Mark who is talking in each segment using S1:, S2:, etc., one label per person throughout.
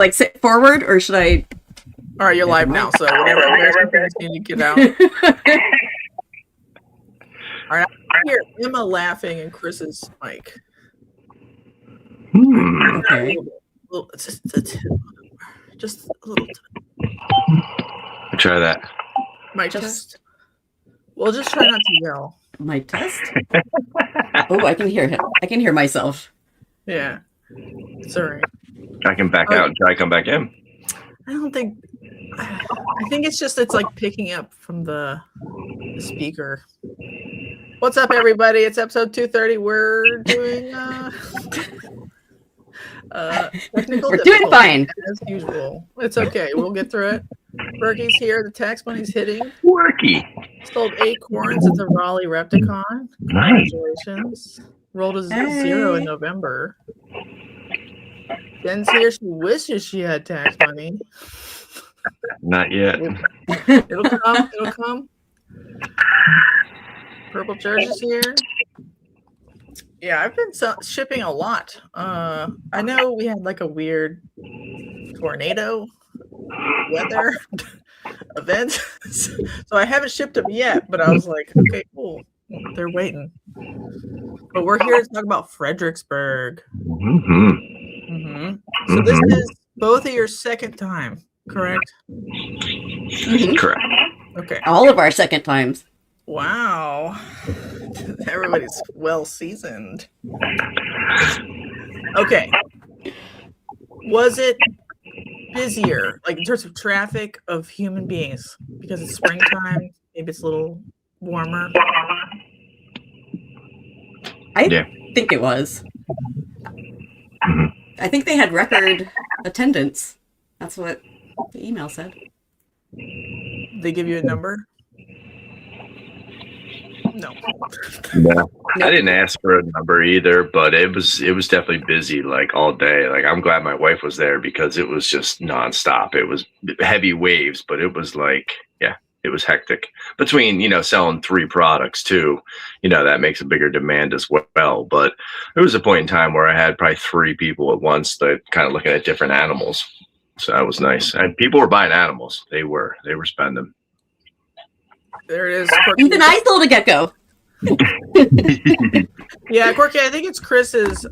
S1: like sit forward or should I?
S2: All right, you're live now, so whatever you guys need to get out. All right, I hear Emma laughing in Chris's mic.
S1: Okay.
S2: Just a little.
S3: Try that.
S2: Mic test. Well, just try not to yell.
S1: Mic test. Oh, I can hear him. I can hear myself.
S2: Yeah. Sorry.
S3: I can back out and try to come back in.
S2: I don't think. I think it's like picking up from the speaker. What's up, everybody? It's episode 230. We're doing technical.
S1: We're doing fine
S2: as usual. It's okay. We'll get through it. Berkey's here. The tax money's hitting.
S3: Worky.
S2: Sold acorns at the Raleigh Repticon. Congratulations. Rolled a 0 in November. Jen's here. She wishes she had tax money.
S3: Not yet.
S2: It'll come. It'll come. Purple Church is here. Yeah, I've been shipping a lot. I know we had like a weird tornado weather event, so I haven't shipped them yet. But I was like, okay, cool. They're waiting. But we're here to talk about Fredericksburg. So this is both of your second time, correct?
S3: Correct.
S2: Okay.
S1: All of our second times.
S2: Wow. Everybody's well seasoned. Okay. Was it busier, like in terms of traffic of human beings? Because it's springtime, maybe it's a little warmer.
S1: I think it was. I think they had record attendance. That's what the email said.
S2: They give you a number? No.
S3: I didn't ask for a number either, but it was definitely busy like all day. Like I'm glad my wife was there because it was just nonstop. It was heavy waves, but it was like, it was hectic. Between, selling 3 products too, that makes a bigger demand as well. But there was a point in time where I had probably 3 people at once that kind of looking at different animals. So that was nice. And people were buying animals. They were spending.
S2: There it is.
S1: Even I sold a gecko.
S2: Yeah, Corky, I think it's Chris's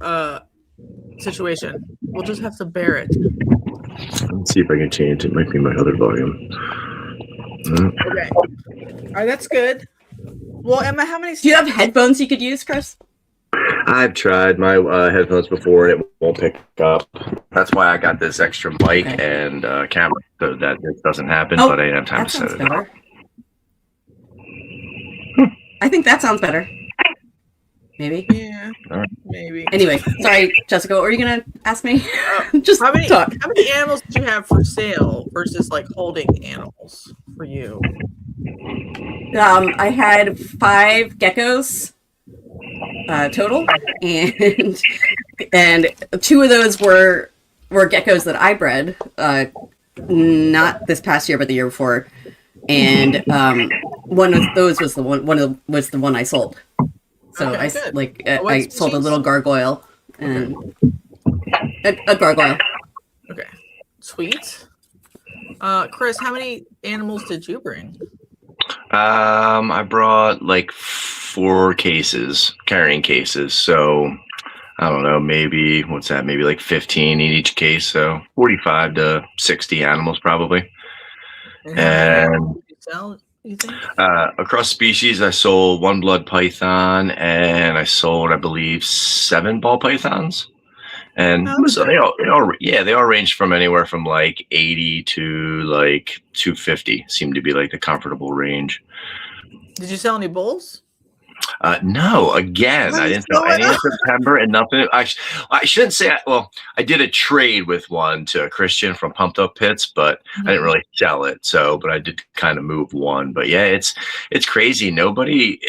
S2: situation. We'll just have to bear it.
S3: Let's see if I can change it. Might be my other volume.
S2: Okay. All right, that's good. Well, Emma, how many...
S1: Do you have headphones you could use, Chris?
S3: I've tried my headphones before and it won't pick up. That's why I got this extra mic and camera so that this doesn't happen, but I didn't have time to set it up.
S1: I think that sounds better. Maybe.
S2: Yeah, maybe.
S1: Anyway, sorry, Jessica. What were you gonna ask me?
S2: Just how many animals did you have for sale versus like holding animals for you?
S1: I had 5 geckos total, and 2 of those were geckos that I bred. Not this past year, but the year before. And one of those was the one I sold. So I sold a little gargoyle and a gargoyle.
S2: Okay, sweet. Chris, how many animals did you bring?
S3: I brought like 4 carrying cases. So I don't know, maybe maybe like 15 in each case. So 45 to 60 animals probably. And you think? Across species, I sold 1 blood python, and I sold, I believe, 7 ball pythons. And so they all range from anywhere from like 80 to like 250. Seemed to be like the comfortable range.
S2: Did you sell any bulls?
S3: No, again, I didn't sell any in September and nothing. I shouldn't say, I did a trade with one to a Christian from Pumped Up Pits, but I didn't really sell it. But I did kind of move one. But yeah, it's crazy. Nobody,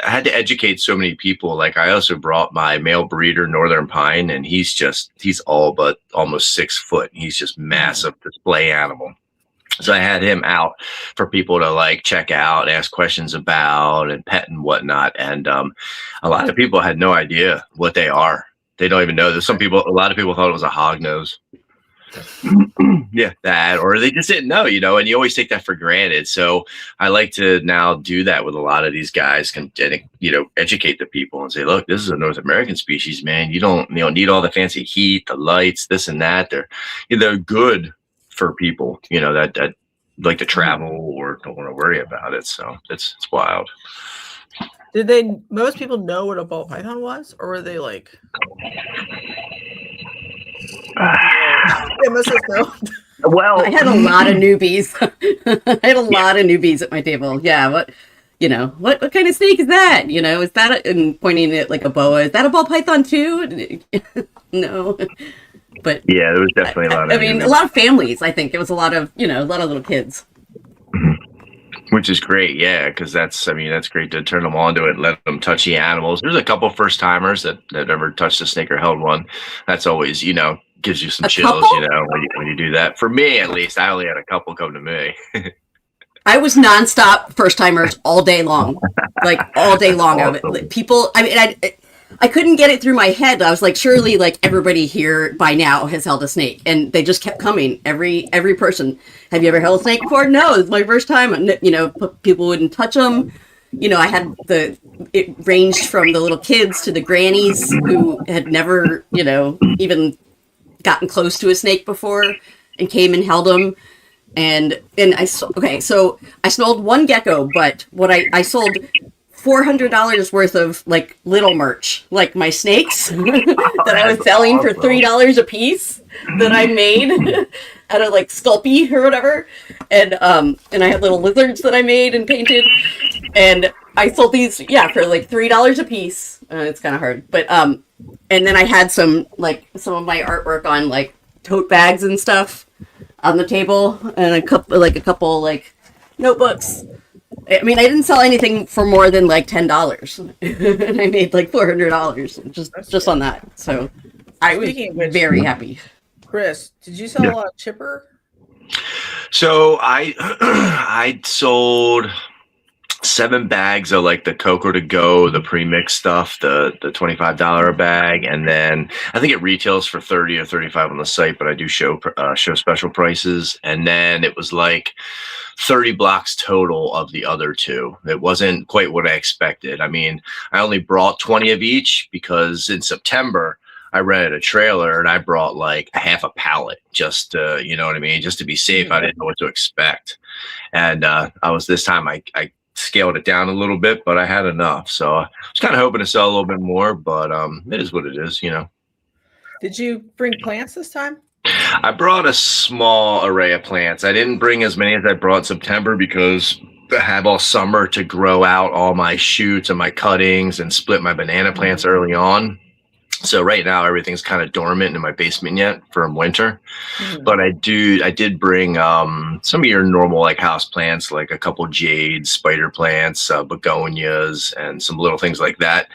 S3: I had to educate so many people. Like I also brought my male breeder, Northern Pine, and he's all but almost 6 foot. He's just massive display animal. So I had him out for people to like check out, ask questions about, and pet and whatnot. And a lot of people had no idea what they are. They don't even know. A lot of people thought it was a hog nose. Yeah, that, or they just didn't know, and you always take that for granted. So I like to now do that with a lot of these guys, and educate the people and say, look, this is a North American species, man. You don't need all the fancy heat, the lights, this and that. They're good for people, that like to travel or don't want to worry about it. So it's wild.
S2: Did most people know what a ball python was, or were they like? They must have known.
S3: Well,
S1: I had a lot of newbies. I had a lot of newbies at my table. Yeah, what kind of snake is that? Is that and pointing at like a boa? Is that a ball python too? No, but
S3: yeah, there was definitely a lot.
S1: A lot of families. I think it was a lot of little kids.
S3: Which is great, yeah, because that's great to turn them on to it, let them touch the animals. There's a couple first timers that ever touched a snake or held one. That's always, gives you some chills, when you do that. For me, at least, I only had a couple come to me.
S1: I was nonstop first timers all day long, like all day long.
S3: Awesome.
S1: People, I couldn't get it through my head. I was like, surely, like everybody here by now has held a snake, and they just kept coming. Every person. Have you ever held a snake before? No, it's my first time. And, people wouldn't touch them. I had it ranged from the little kids to the grannies who had never, even gotten close to a snake before and came and held them. And so I sold one gecko, but what I sold $400 worth of like little merch, like my snakes that I was selling for $3 a piece that I made out of like Sculpey or whatever. And I had little lizards that I made and painted, and I sold these, for like $3 a piece. It's kind of hard, but, and then I had some of my artwork on like tote bags and stuff on the table, and a couple notebooks. I didn't sell anything for more than like $10, and I made like $400 just on that. So I was very happy.
S2: Chris, did you sell a lot of chipper?
S3: So I sold 7 bags of like the Cocoa to Go, the pre-mixed stuff, the $25 a bag, and then I think it retails for $30 or $35 on the site, but I do show special prices. And then it was like 30 blocks total of the other 2. It wasn't quite what I expected. I only brought 20 of each because in September I rented a trailer and I brought like a half a pallet just to, just to be safe. I didn't know what to expect. And this time I scaled it down a little bit, but I had enough. So I was kind of hoping to sell a little bit more, but it is what it is,
S2: Did you bring plants this time?
S3: I brought a small array of plants. I didn't bring as many as I brought in September because I have all summer to grow out all my shoots and my cuttings and split my banana plants early on. So right now everything's kind of dormant in my basement yet from winter. But I did bring some of your normal like house plants, like a couple jades, spider plants, begonias, and some little things like that.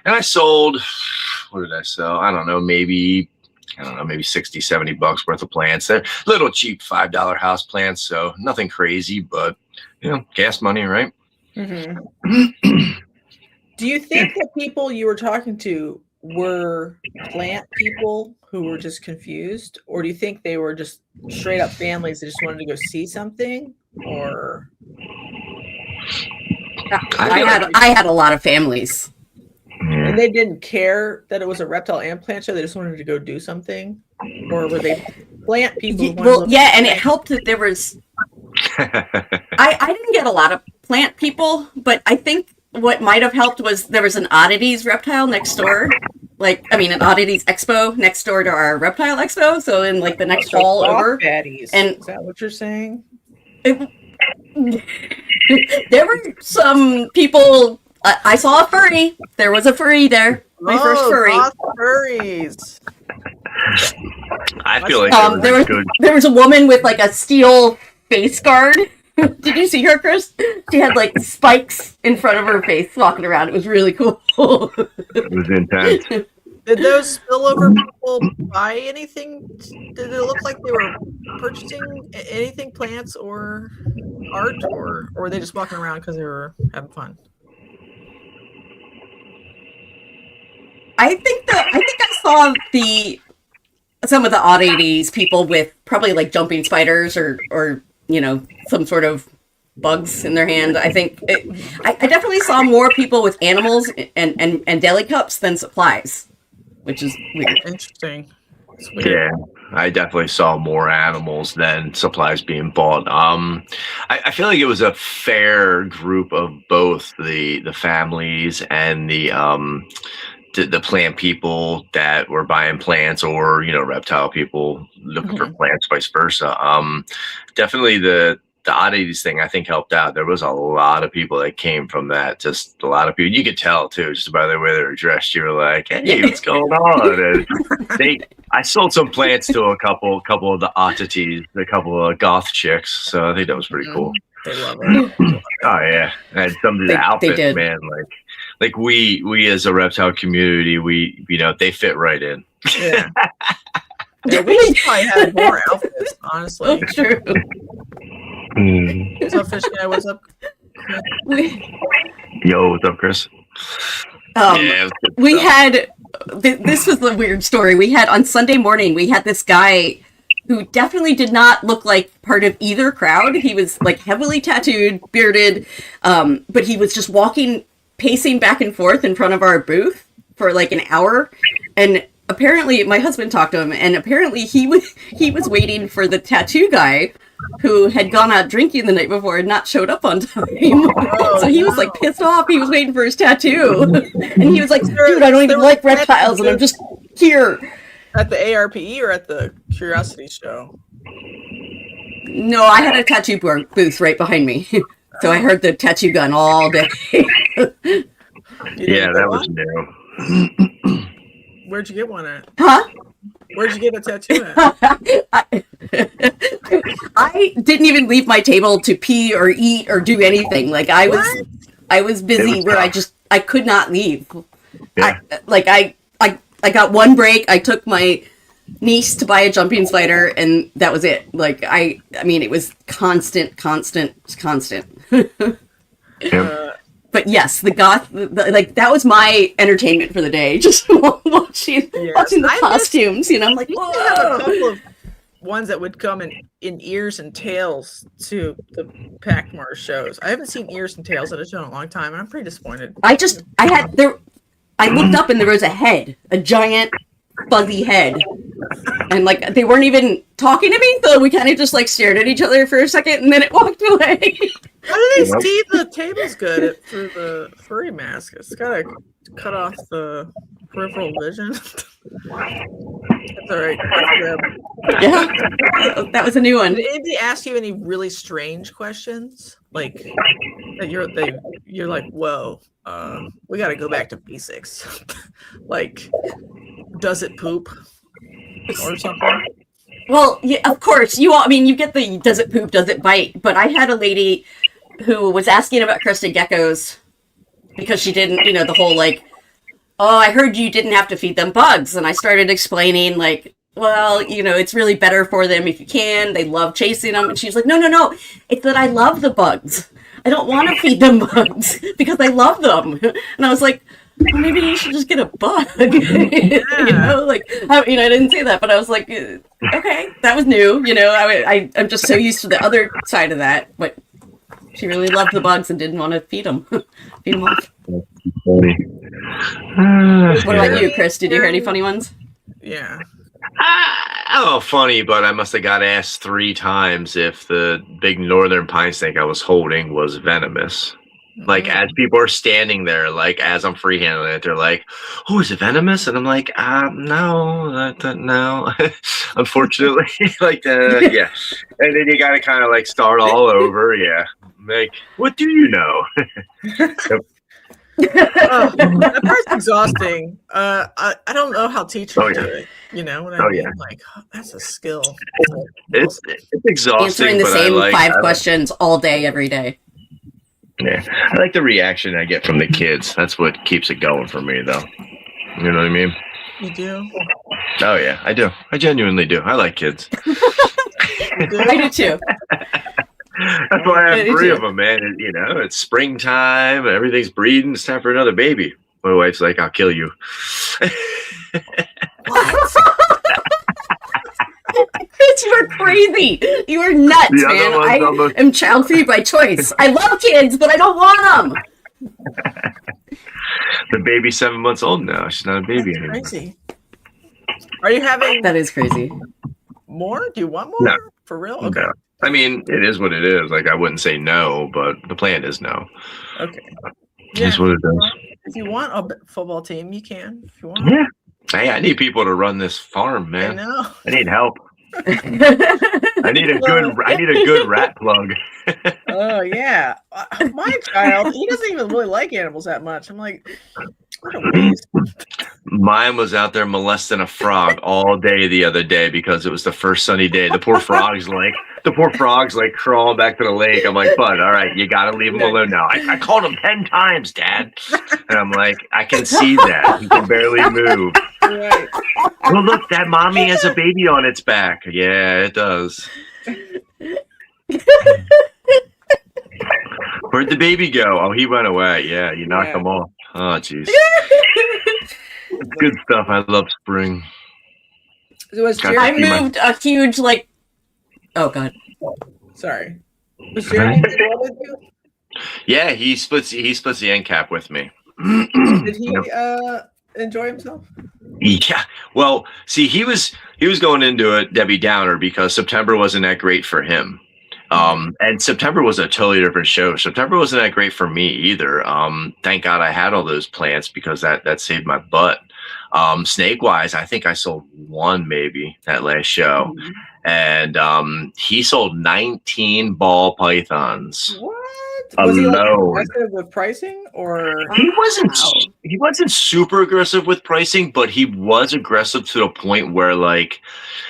S3: And I sold, what did I sell? I don't know, maybe $60-$70 worth of plants. They're little cheap $5 house plants, so nothing crazy, but gas money, right?
S2: Mm-hmm. Do you think the people you were talking to were plant people who were just confused, or do you think they were just straight up families that just wanted to go see something? Or
S1: I had a lot of families.
S2: And they didn't care that it was a reptile and plant show. They just wanted to go do something, or were they plant people?
S1: And it helped that there was. I didn't get a lot of plant people, but I think what might have helped was there was an oddities reptile next door. An oddities expo next door to our reptile expo. So in like the next hall over.
S2: Baddies.
S1: And
S2: is that what you're saying?
S1: There were some people. I saw a furry. There was a furry there. My first furry.
S2: Furries.
S3: I feel like
S1: there was a woman with like a steel face guard. Did you see her, Chris? She had like spikes in front of her face walking around. It was really cool.
S3: It was intense.
S2: Did those spillover people buy anything? Did it look like they were purchasing anything, plants or art, or were they just walking around because they were having fun?
S1: I think I saw some of the oddities, people with probably like jumping spiders or some sort of bugs in their hand. I think I definitely saw more people with animals and deli cups than supplies, which is weird.
S2: Interesting. It's weird.
S3: Yeah, I definitely saw more animals than supplies being bought. I feel like it was a fair group of both the families and the plant people that were buying plants, or reptile people looking for plants, vice versa. Definitely the oddities thing I think helped out. There was a lot of people that came from that. Just a lot of people. You could tell too, just by the way they were dressed. You were like, "Hey, what's going on?" And I sold some plants to a couple of the oddities, a couple of goth chicks. So I think that was pretty cool.
S2: They love it.
S3: Oh yeah, and some of the outfits, man. Like we as a reptile community, they fit right in.
S2: Yeah. Yeah, we probably had more outfits, honestly.
S1: True.
S2: What's up, Fish Guy? What's up?
S3: Yo, what's up, Chris?
S1: We had this was the weird story. We had on Sunday morning. We had this guy who definitely did not look like part of either crowd. He was like heavily tattooed, bearded, but he was just pacing back and forth in front of our booth for like an hour, and apparently my husband talked to him, and apparently he was waiting for the tattoo guy who had gone out drinking the night before and not showed up on time. So he was like pissed off. He was waiting for his tattoo, and he was like, "Dude, I don't even like reptiles, and I'm just here."
S2: At the AARPE or at the Curiosity Show?
S3: No, I had a tattoo booth right behind me, so I heard the tattoo gun all day.
S2: Yeah,
S3: that was new.
S2: Where'd you get one at?
S1: Huh?
S2: Where'd you get a tattoo at?
S1: I didn't even leave my table to pee or eat or do anything. Like I was busy where I could not leave.
S3: Yeah.
S1: I got one break. I took my niece to buy a jumping spider, and that was it. Like I mean, it was constant. But yes, the goth, that was my entertainment for the day. Just watching the costumes, I'm like, whoa.
S2: I have a couple of ones that would come in ears and tails to the Packmore shows. I haven't seen ears and tails at a show in a long time, and I'm pretty disappointed.
S1: I looked up and there was a head, a giant fuzzy head. And they weren't even talking to me, so we kind of just stared at each other for a second, and then it walked away.
S2: How do they see the tables good through the furry mask? It's gotta cut off the peripheral vision. That's all right.
S1: Yeah, that was a new one.
S2: Did anybody ask you any really strange questions, that you're like, whoa, we got to go back to basics, does it poop or something?
S1: Well, yeah, of course. You get the does it poop, does it bite? But I had a lady who was asking about crested geckos because she didn't, the whole oh, I heard you didn't have to feed them bugs. And I started explaining well, it's really better for them if you can. They love chasing them. And she's like, no. It's that I love the bugs. I don't want to feed them bugs because I love them. And I was like, well, maybe you should just get a bug.
S2: Yeah.
S1: I didn't say that, but I was like, okay, that was new. I'm just so used to the other side of that. But she really loved the bugs and didn't want to feed them off.
S3: Funny.
S1: What about you, Chris? Did you hear any funny ones?
S2: Yeah.
S3: Funny, but I must have got asked 3 times if the big northern pine snake I was holding was venomous. As people are standing there, as I'm freehandling it, they're like, "Oh, is it venomous?" And I'm like, no, no. Unfortunately, yeah. And then you got to kind of start all over. Yeah. What do you know?
S2: That part's exhausting. I don't know how teachers do it. You know what I mean?
S3: Yeah.
S2: That's a skill.
S3: It's exhausting.
S1: Answering the same 5 questions all day, every day.
S3: Yeah, I like the reaction I get from the kids. That's what keeps it going for me, though. You know what I mean?
S2: You do?
S3: Oh, yeah, I do. I genuinely do. I like kids.
S1: I do, too.
S3: That's why I have 3 of them, man. It's springtime. Everything's breeding. It's time for another baby. My wife's like, "I'll kill you."
S2: What?
S1: are crazy. You are nuts,
S3: The other
S1: man.
S3: one's
S1: I
S3: almost-
S1: am child free by choice. I love kids, but I don't want them.
S3: The baby's 7 months old now. She's not a baby anymore.
S2: Crazy. Are you having
S1: That is crazy.
S2: more? Do you want more?
S3: No.
S2: For real? Okay.
S3: No. I mean, it is what it is. Like, I wouldn't say no, but the plan is no.
S2: Okay.
S3: It's what it is.
S2: If you want a football team, you can. If you want.
S3: Yeah. Hey, I need people to run this farm,
S2: I
S3: man.
S2: know.
S3: I need help. I need a good rat plug.
S2: Oh yeah. My child, he doesn't even really like animals that much. I'm like, what a waste.
S3: Mine was out there molesting a frog all day the other day because it was the first sunny day. The poor frog's like crawling back to the lake. I'm like, bud, all right, you gotta leave him alone now. I called him 10 times, Dad. And I'm like, I can see that. He can barely move.
S2: Right.
S3: Well, look, that mommy has a baby on its back. Yeah, it does. Where'd the baby go? Oh, he went away. Yeah, you knocked him off. Oh, jeez. Good stuff. I love spring.
S1: I moved a huge oh god.
S2: Sorry. Was Jeremy involved with you?
S3: Yeah, he splits the end cap with me.
S2: Did he enjoy himself?
S3: Yeah. Well, see, he was going into it Debbie Downer because September wasn't that great for him. And September was a totally different show. September wasn't that great for me either. Thank God I had all those plants because that saved my butt. Snake wise, I think I sold one maybe that last show. And he sold 19 ball pythons.
S2: What?
S3: Was he
S2: aggressive with pricing or
S3: he wasn't super aggressive with pricing, but he was aggressive to the point where like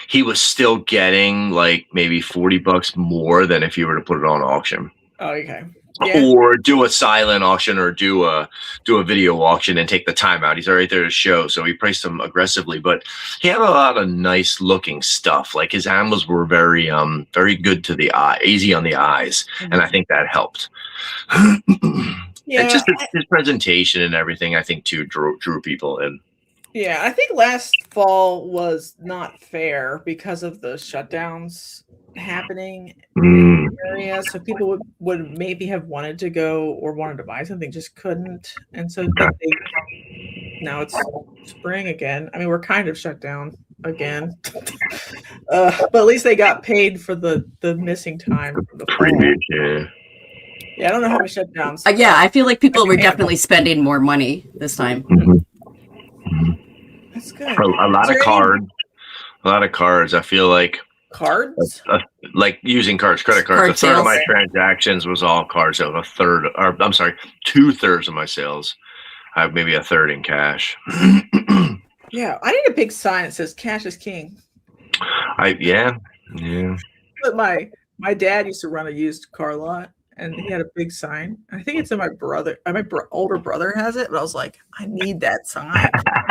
S3: he was still getting like maybe $40 more than if you were to put it on auction.
S2: Oh, okay. Yeah.
S3: Or do a silent auction or do a video auction and take the time out. He's right there to show, so he priced them aggressively. But he had a lot of nice looking stuff. Like his animals were very good to the eye, easy on the eyes, and I think that helped.
S2: Yeah,
S3: and just his presentation and everything, I think too drew people in.
S2: Yeah, I think last fall was not fair because of the shutdowns happening in the area. So people would maybe have wanted to go or wanted to buy something, just couldn't. And so now it's spring again. I mean, we're kind of shut down again. But at least they got paid for the missing time. The fall. Yeah, I don't know how many shutdowns.
S1: Yeah, I feel like people were definitely spending more money this time.
S2: That's good.
S3: A lot of cards. I feel like
S2: cards,
S3: like using cards, credit cards. A third of my transactions was all cards. So 2/3 of my sales. I have maybe a third in cash.
S2: Yeah, I need a big sign that says "Cash is King."
S3: Yeah.
S2: But my dad used to run a used car lot, and he had a big sign. I think it's in my brother. My older brother has it, but I was like, I need that sign in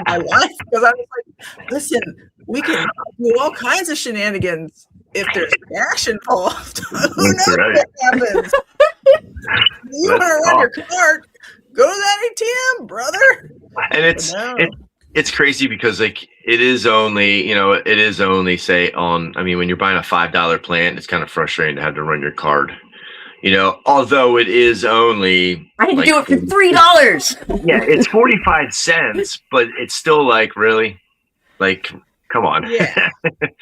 S2: my life because I was like, listen, we can do all kinds of shenanigans if there's cash involved. Who knows what happens? You want to run your card? Go to that ATM, brother.
S3: And it's crazy because like it is only say on. I mean, when you're buying a $5 plant, it's kind of frustrating to have to run your card. Although it is only
S1: I can do it for $3.
S3: Yeah, it's 45 cents, but it's still like really, like, come on.
S2: Yeah,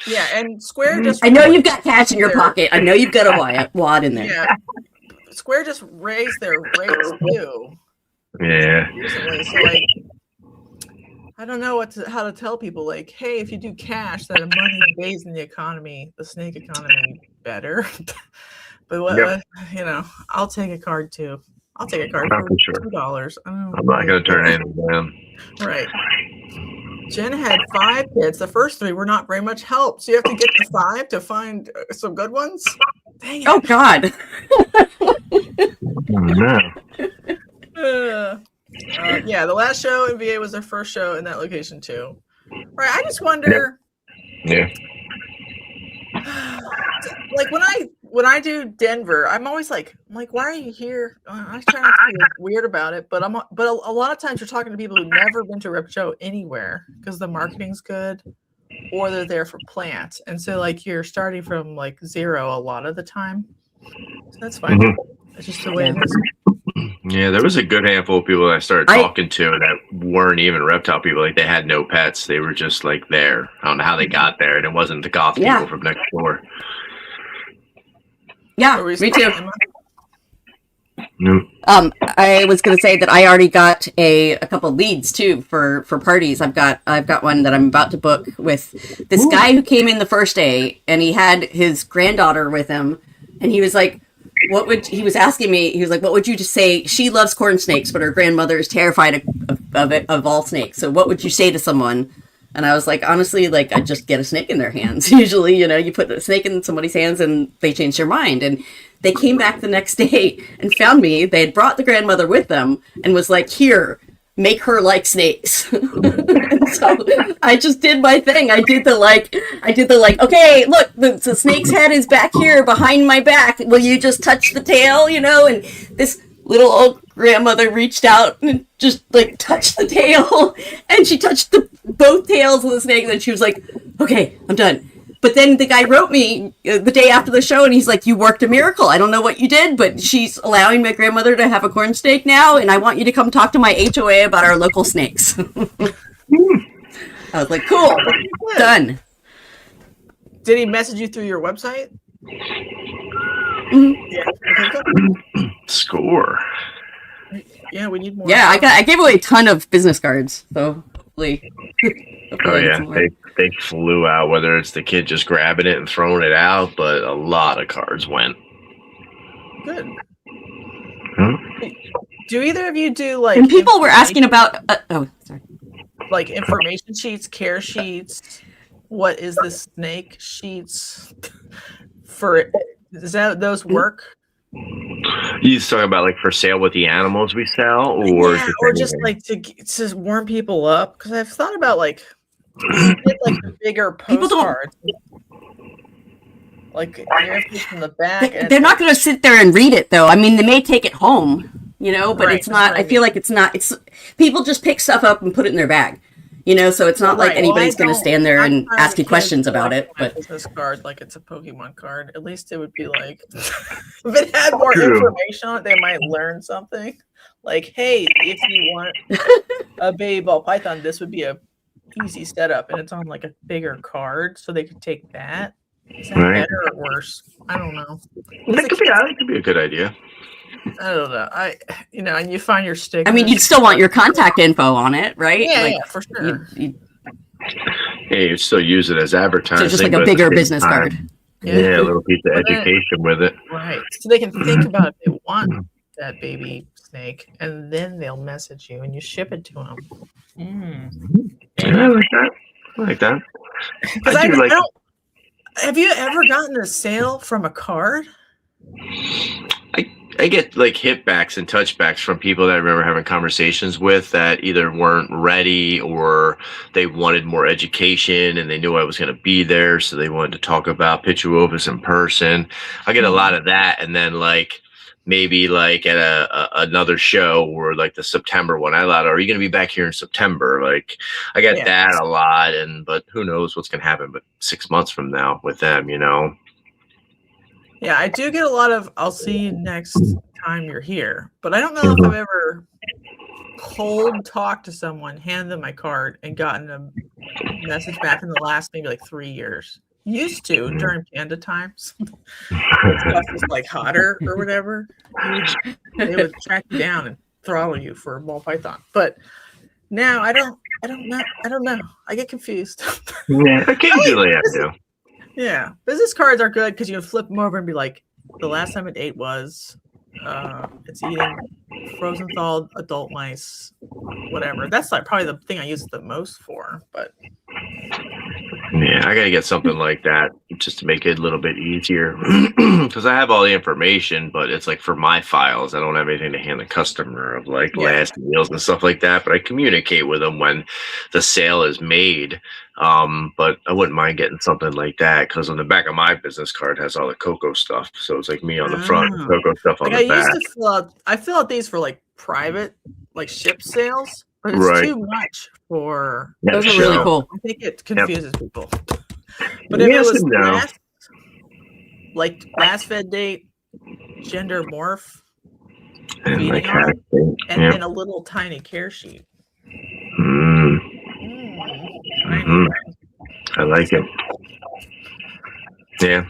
S2: yeah. And Square just
S1: I know you've got cash in your pocket. I know you've got a wad in there.
S2: Yeah, Square just raised their rates too.
S3: Yeah.
S2: Recently, so like, I don't know how to tell people like, hey, if you do cash, that money stays in the economy, the snake economy, better. But I'll take a card too. I'll take a card for $2. I'm
S3: not going to turn anything down.
S2: Right. Jen had 5 kids. The first 3 were not very much help. So you have to get to 5 to find some good ones. Dang it.
S1: Oh God.
S2: Yeah, the last show in VA was their first show in that location too. Right. I just wonder.
S3: Yeah.
S2: Like when I do Denver, I'm always like, why are you here? I try not to be weird about it, but a lot of times you're talking to people who've never been to a rep show anywhere because the marketing's good. or they're there for plants. And so like you're starting from like zero a lot of the time. So that's fine. It's just the way it is.
S3: Yeah, there was a good handful of people that I started talking to that weren't even reptile people. Like they had no pets. They were just like there. I don't know how they got there. And it wasn't the goth people from next door.
S1: Yeah, me too.
S3: No.
S1: I was going to say that I already got a couple leads too for parties. I've got one that I'm about to book with this guy who came in the first day, and he had his granddaughter with him, and he was like, he was asking me, he was like, what would you just say? She loves corn snakes, but her grandmother is terrified of all snakes. So what would you say to someone? And I was like, honestly, like, I just get a snake in their hands. Usually, you put a snake in somebody's hands and they change their mind. And they came back the next day and found me. They had brought the grandmother with them and was like, here, make her like snakes. And so I just did my thing. I did the like, okay, look, the snake's head is back here behind my back. Will you just touch the tail, And this little old grandmother reached out and just like touched the tail, and she touched both tails of the snake, and then she was like, okay, I'm done. But then the guy wrote me the day after the show, and he's like, you worked a miracle. I don't know what you did, but she's allowing my grandmother to have a corn snake now, and I want you to come talk to my HOA about our local snakes. I was like, cool, done.
S2: Did he message you through your website?
S1: Mm-hmm.
S3: Score.
S2: Yeah, we need more.
S1: Yeah, I gave away a ton of business cards, so hopefully.
S3: Oh yeah, they flew out. Whether it's the kid just grabbing it and throwing it out, but a lot of cards went.
S2: Good.
S3: Huh?
S2: Do either of you do like?
S1: And people were asking about. Sorry.
S2: Like information sheets, care sheets. What is the snake sheets? Does those work?
S3: You talking about like for sale with the animals we sell, or
S2: just like to warm people up? Because I've thought about like the bigger postcards, like from the back.
S1: They're not going to sit there and read it, though. I mean, they may take it home, but
S2: right,
S1: it's not. I feel like it's not. It's people just pick stuff up and put it in their bag. So it's not like anybody's going to stand there and ask you questions about it. But
S2: business card, like it's a Pokemon card, at least it would be like, if it had more information on it, they might learn something. Like, hey, if you want a baby ball python, this would be a easy setup, and it's on like a bigger card, so they could take that. Is that better or worse? I don't know.
S3: That could be a good idea.
S2: I don't know. And you find your stickers.
S1: I mean, you'd still want your contact info on it, right?
S2: Yeah, for sure.
S3: You'd still use it as advertising.
S1: So just like a bigger business card.
S3: Yeah, a little piece of education with it.
S2: Right. So they can think about if they want that baby snake, and then they'll message you and you ship it to them.
S3: I like that.
S2: Have you ever gotten a sale from a card?
S3: I get like hitbacks and touchbacks from people that I remember having conversations with that either weren't ready or they wanted more education and they knew I was going to be there, so they wanted to talk about Pituovis in person. I get a lot of that, and then like maybe like at another show or like the September one, are you going to be back here in September? Like I get that a lot, but who knows what's going to happen? But 6 months from now with them,
S2: Yeah, I do get a lot of, I'll see you next time you're here. But I don't know if I've ever cold talked to someone, handed them my card, and gotten a message back in the last maybe like 3 years. Used to during panda times. Stuff was like hotter or whatever. They would track you down and throttle you for a ball python. But now I don't know. I get confused.
S3: Yeah, occasionally I do.
S2: Yeah, business cards are good because you can flip them over and be like, the last time it ate was, it's eating frozen thawed adult mice, whatever. That's like probably the thing I use it the most for. But
S3: yeah, I gotta get something like that just to make it a little bit easier because I have all the information, but it's like for my files, I don't have anything to hand the customer of like last meals and stuff like that. But I communicate with them when the sale is made. But I wouldn't mind getting something like that because on the back of my business card has all the Coco stuff. So it's like me on the front, Coco stuff on the back.
S2: I fill out these for like private, like ship sales. But it's too much for.
S1: Those are really cool.
S2: I think it confuses people. But if it was last fed date, gender morph,
S3: and like
S2: and a little tiny care sheet.
S3: I like it. Yeah,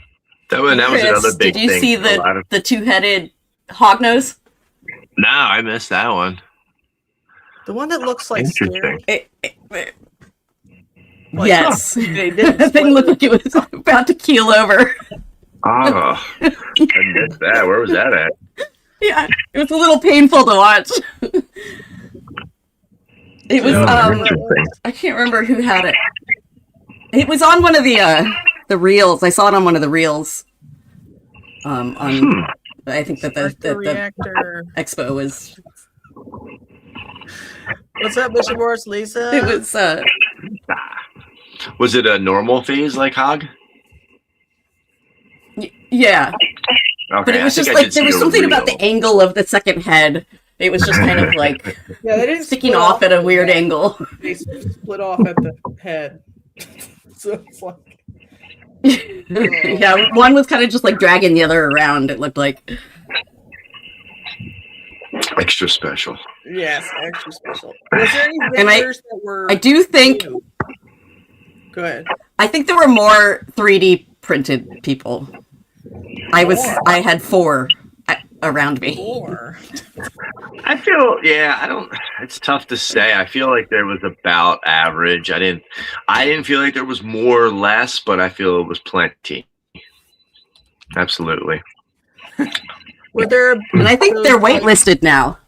S3: that was another big thing.
S1: Did you see the two-headed hognose?
S3: No, I missed that one.
S2: The one that looks like scary.
S1: Yes, that thing looked like it was about to keel over.
S3: Oh, I missed that. Where was that at?
S1: Yeah, it was a little painful to watch. It was I can't remember who had it. It was on one of the reels. I saw it on one of the reels. I think that the expo was.
S2: What's up, Bishop Morris, Lisa?
S1: It was.
S3: Was it a normal phase like hog?
S1: Yeah.
S3: Okay,
S1: but it was just like there was something about the angle of the second head. It was just kind of like sticking off at a weird angle.
S2: They split off at the head. So it's like.
S1: Yeah, one was kind of just like dragging the other around, it looked like.
S3: Extra special.
S2: Yes, extra special. Was there any vendors that were...
S1: I do think...
S2: Go ahead.
S1: I think there were more 3D printed people. I had 4 around me.
S2: 4?
S3: I feel, it's tough to say. I feel like there was about average. I didn't feel like there was more or less, but I feel it was plenty. Absolutely.
S2: Were there?
S1: And I think they're waitlisted now.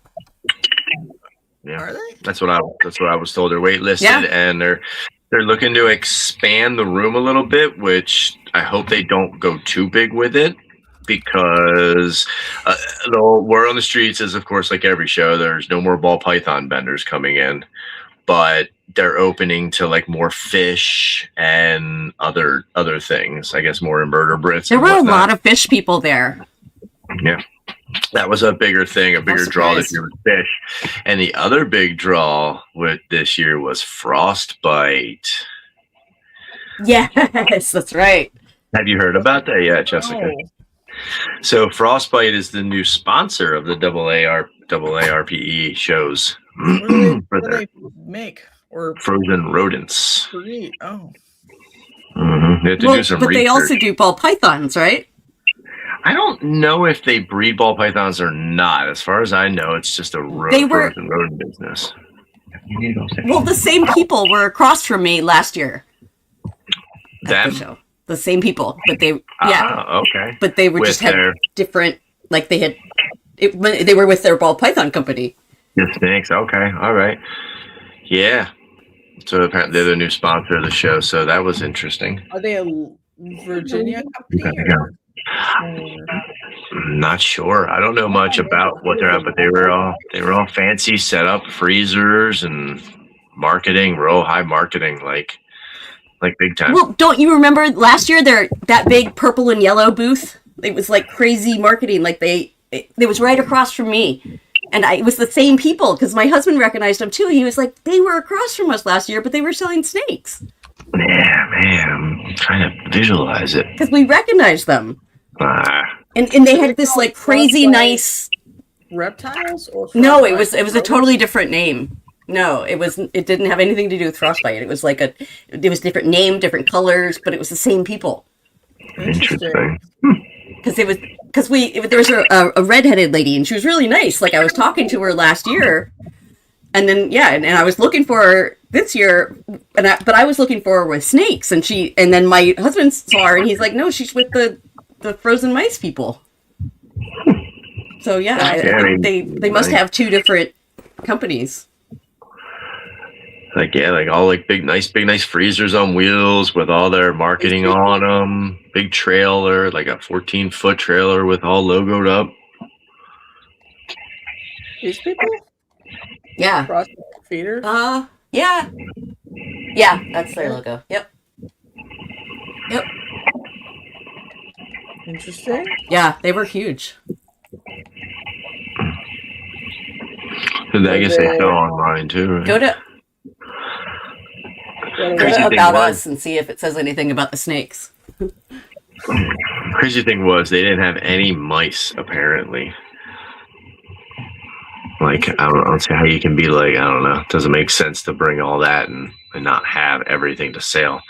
S3: Yeah,
S2: are they?
S3: That's what I was told. They're waitlisted, and they're looking to expand the room a little bit, which I hope they don't go too big with it, because the word on the streets is, of course, like every show, there's no more ball python vendors coming in, but they're opening to like more fish and other things. I guess more invertebrates.
S1: There were a lot of fish people there.
S3: Yeah. That was a bigger thing, a bigger draw this year with fish. And the other big draw with this year was frostbite.
S1: Yes, that's right.
S3: Have you heard about that yet, Jessica?
S2: No.
S3: So frostbite is the new sponsor of the AARPE shows.
S2: What do they make? Or
S3: frozen rodents.
S2: Oh.
S3: Mm-hmm. They have to do some research.
S1: They also do ball pythons, right?
S3: I don't know if they breed ball pythons or not. As far as I know, it's just a frozen rodent business.
S1: Well, the same people were across from me last year at the show. The same people, but they
S3: okay.
S1: But they were just had different. Like they were with their ball python company.
S3: Yes, thanks. Okay, all right. Yeah. So apparently they're the new sponsor of the show. So that was interesting.
S2: Are they a Virginia company?
S3: I'm not sure. I don't know much about what they're at, but they were all fancy setup, freezers and marketing, real high marketing, like big time.
S1: Well, don't you remember last year that big purple and yellow booth? It was like crazy marketing. Like it was right across from me, and it was the same people because my husband recognized them too. He was like, they were across from us last year, but they were selling snakes.
S3: Yeah, man, I'm trying to visualize it
S1: because we recognized them. And they had this like crazy nice
S2: reptiles or
S1: no, it was a totally different name. No, it didn't have anything to do with frostbite. It was like it was different name, different colors, but it was the same people.
S2: Interesting.
S1: Because there was a redheaded lady and she was really nice. Like I was talking to her last year, and then and I was looking for her this year, but I was looking for her with snakes, and then my husband saw her and he's like, no, she's with the frozen mice people. So I think they must have 2 different companies.
S3: Like all like big nice freezers on wheels with all their marketing on them. Big trailer, like a 14-foot trailer with all logoed up.
S2: These people?
S1: Yeah.
S2: Frostbite feeders?
S1: Yeah, that's their logo. Yep.
S2: Interesting.
S1: Yeah, they were huge.
S3: So And I guess they sell online too. Right?
S1: Go to
S3: Crazy thing
S1: About
S3: was-
S1: Us and see if it says anything about the snakes.
S3: Crazy thing was they didn't have any mice apparently. Like I don't see how you can be like, I don't know. It doesn't make sense to bring all that and not have everything to sell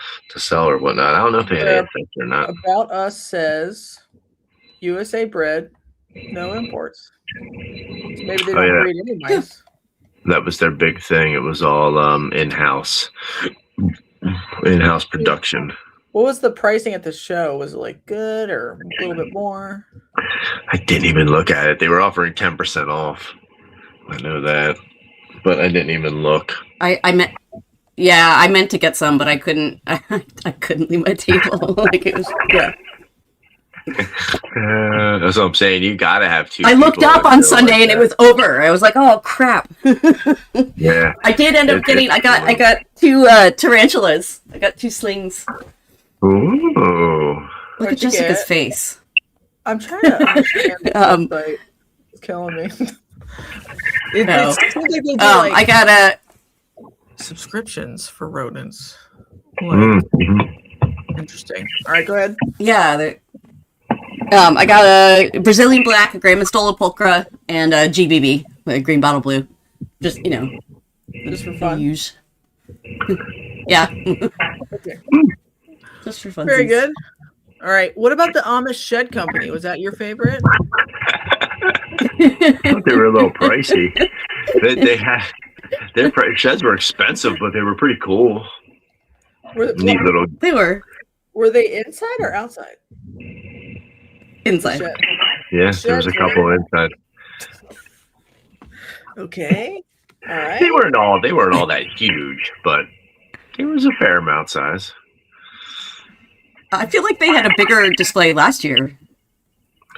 S3: or whatnot. I don't know if they had insects or not.
S2: About Us says USA bred, no imports. So maybe they don't breed any mice.
S3: That was their big thing. It was all in-house production.
S2: What was the pricing at the show? Was it like good or a little bit more?
S3: I didn't even look at it. They were offering 10% off. I know that, but I didn't even look.
S1: I meant to get some, but I couldn't. I couldn't leave my table. Like it was. Yeah.
S3: That's what I'm saying. You gotta have two.
S1: I looked up on Sunday
S3: like
S1: and it was over. I was like, oh crap.
S3: Yeah.
S1: I did end up getting. I got 2 tarantulas. I got 2 slings.
S3: Ooh.
S1: Look
S2: What'd
S1: at
S2: you
S1: Jessica's
S2: get?
S1: face.
S2: I'm trying to understand this website. It's killing me. It seems like they do like
S1: I got a.
S2: subscriptions for rodents.
S3: Mm-hmm.
S2: Interesting. All right, go ahead.
S1: Yeah. I got a Brazilian black, a Gray Mastola pulchra, and a GBB, a green bottle blue. Just
S2: Just for fun.
S1: use. Yeah.
S2: Okay.
S1: Just for fun.
S2: Very good. All right. What about the Amish Shed Company? Was that your favorite?
S3: I thought they were a little pricey. They had their sheds were expensive, but they were pretty cool. Neat little.
S1: They were
S2: Were they inside or outside?
S1: inside.
S2: Shed.
S3: Yeah, there was a couple inside.
S2: Okay. All right.
S3: They weren't all that huge, but it was a fair amount size.
S1: I feel like they had a bigger display last year.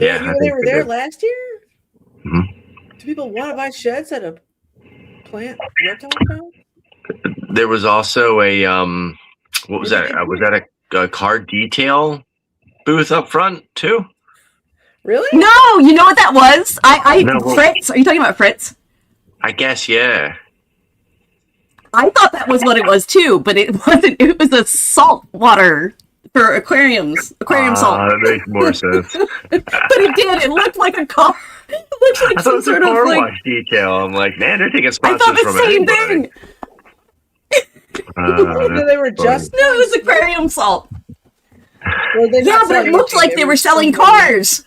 S3: Yeah,
S2: They were there last year?
S3: Mhm.
S2: Do people want to buy sheds at a plant reptile show?
S3: There was also a what was that? Was that a car detail booth up front too?
S2: Really?
S1: No, you know what that was?
S3: No, what-
S1: Fritz. Are you talking about Fritz?
S3: I guess, yeah.
S1: I thought that was what it was too, but it wasn't. It was a salt water for aquarium salt.
S3: That makes more sense.
S1: But it did. It looked like a car. It looked like
S3: I thought it
S1: some
S3: was a
S1: sort of
S3: car
S1: like.
S3: wash detail. I'm like, man, they're taking
S1: I
S3: sponsors
S1: thought the
S3: from
S1: same
S3: anybody.
S1: thing.
S2: They were just.
S1: No, it was aquarium salt.
S2: Were they
S1: Yeah,
S2: not
S1: but it
S2: selling
S1: looked
S2: anything?
S1: like they were selling
S2: something-
S1: cars.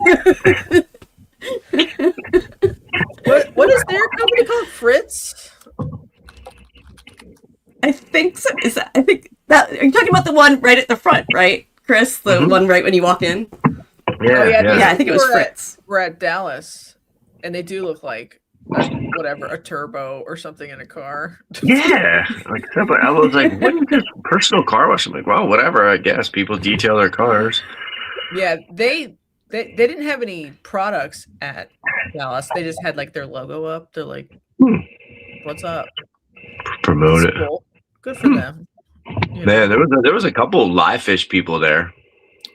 S2: What is their company called? Fritz?
S1: I think so. I think that. Are you talking about the one right at the front, right, Chris? The one right when you walk in.
S3: Yeah.
S1: Yeah, I think it was
S2: We're
S1: Fritz.
S2: We're at Dallas, and they do look like a turbo or something in a car.
S3: Yeah, like I was like, what is this personal car wash? I'm like, well, whatever. I guess people detail their cars.
S2: Yeah, they didn't have any products at Dallas. They just had like their logo up. They're like, "What's up?"
S3: Promote
S2: That's
S3: it.
S2: cool. Good for them. You know.
S3: Man, there was a couple live fish people there.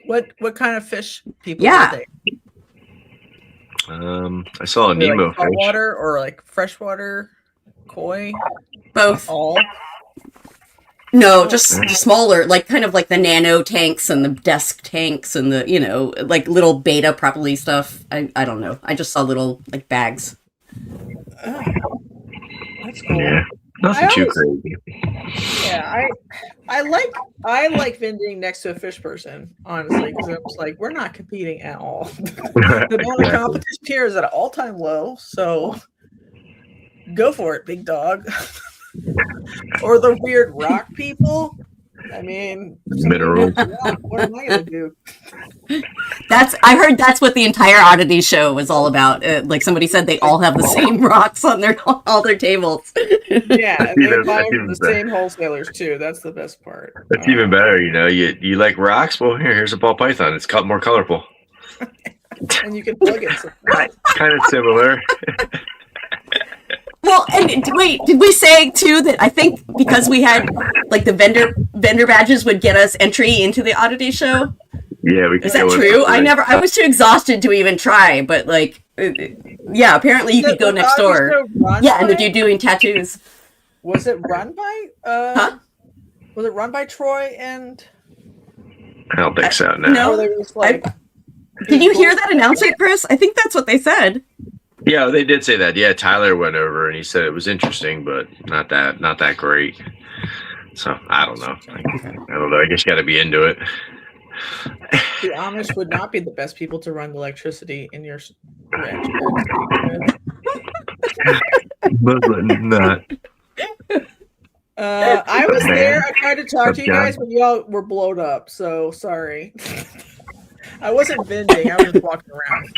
S2: What kind of fish people?
S1: Yeah.
S2: Were they?
S3: I saw a
S2: Were they,
S3: Nemo
S2: like
S3: fish.
S2: saltwater or like freshwater, koi,
S1: Both.
S2: all.
S1: No, just smaller, like kind of like the nano tanks and the desk tanks and the like little beta properly stuff. I don't know. I just saw little like bags.
S2: Oh, that's cool.
S3: Yeah, nothing too crazy.
S2: Yeah, I like vending next to a fish person, honestly, because it's like we're not competing at all. The amount of competition here is at an all-time low, so go for it, big dog. Or the weird rock people. I mean, if somebody
S3: Mineral.
S2: wants rock, what am I gonna do?
S1: I heard that's what the entire oddity show was all about. Like somebody said, they all have the same rocks on all their tables.
S2: Yeah, and they
S3: That's
S2: buy
S3: even
S2: from the
S3: better.
S2: same wholesalers too. That's the best part.
S3: That's even better. You like rocks? Well, here's a ball python. It's more colorful.
S2: And you can plug it.
S3: Kind of similar.
S1: Well, and wait, did we say too that I think because we had like the vendor badges would get us entry into the oddity show?
S3: Yeah, we.
S1: Is that true? I was too exhausted to even try, but like Yeah, apparently you could go
S2: Was the
S1: next
S2: August
S1: door.
S2: show run
S1: Yeah, and
S2: by-
S1: if you're doing tattoos.
S2: Was it run by?
S1: Huh?
S2: Was it run by Troy and?
S3: I don't think so. No.
S1: No.
S2: Or they were just like.
S1: Did you hear that announcement, Chris? I think that's what they said.
S3: Yeah, they did say that. Yeah, Tyler went over and he said it was interesting, but not that great. So I don't know. I don't know. I guess you got to be into it.
S2: The Amish would not be the best people to run the electricity in your ranch.
S3: But not.
S2: I was there. I tried to talk to you guys, but y'all were blowed up. So sorry. I wasn't vending. I was just walking around.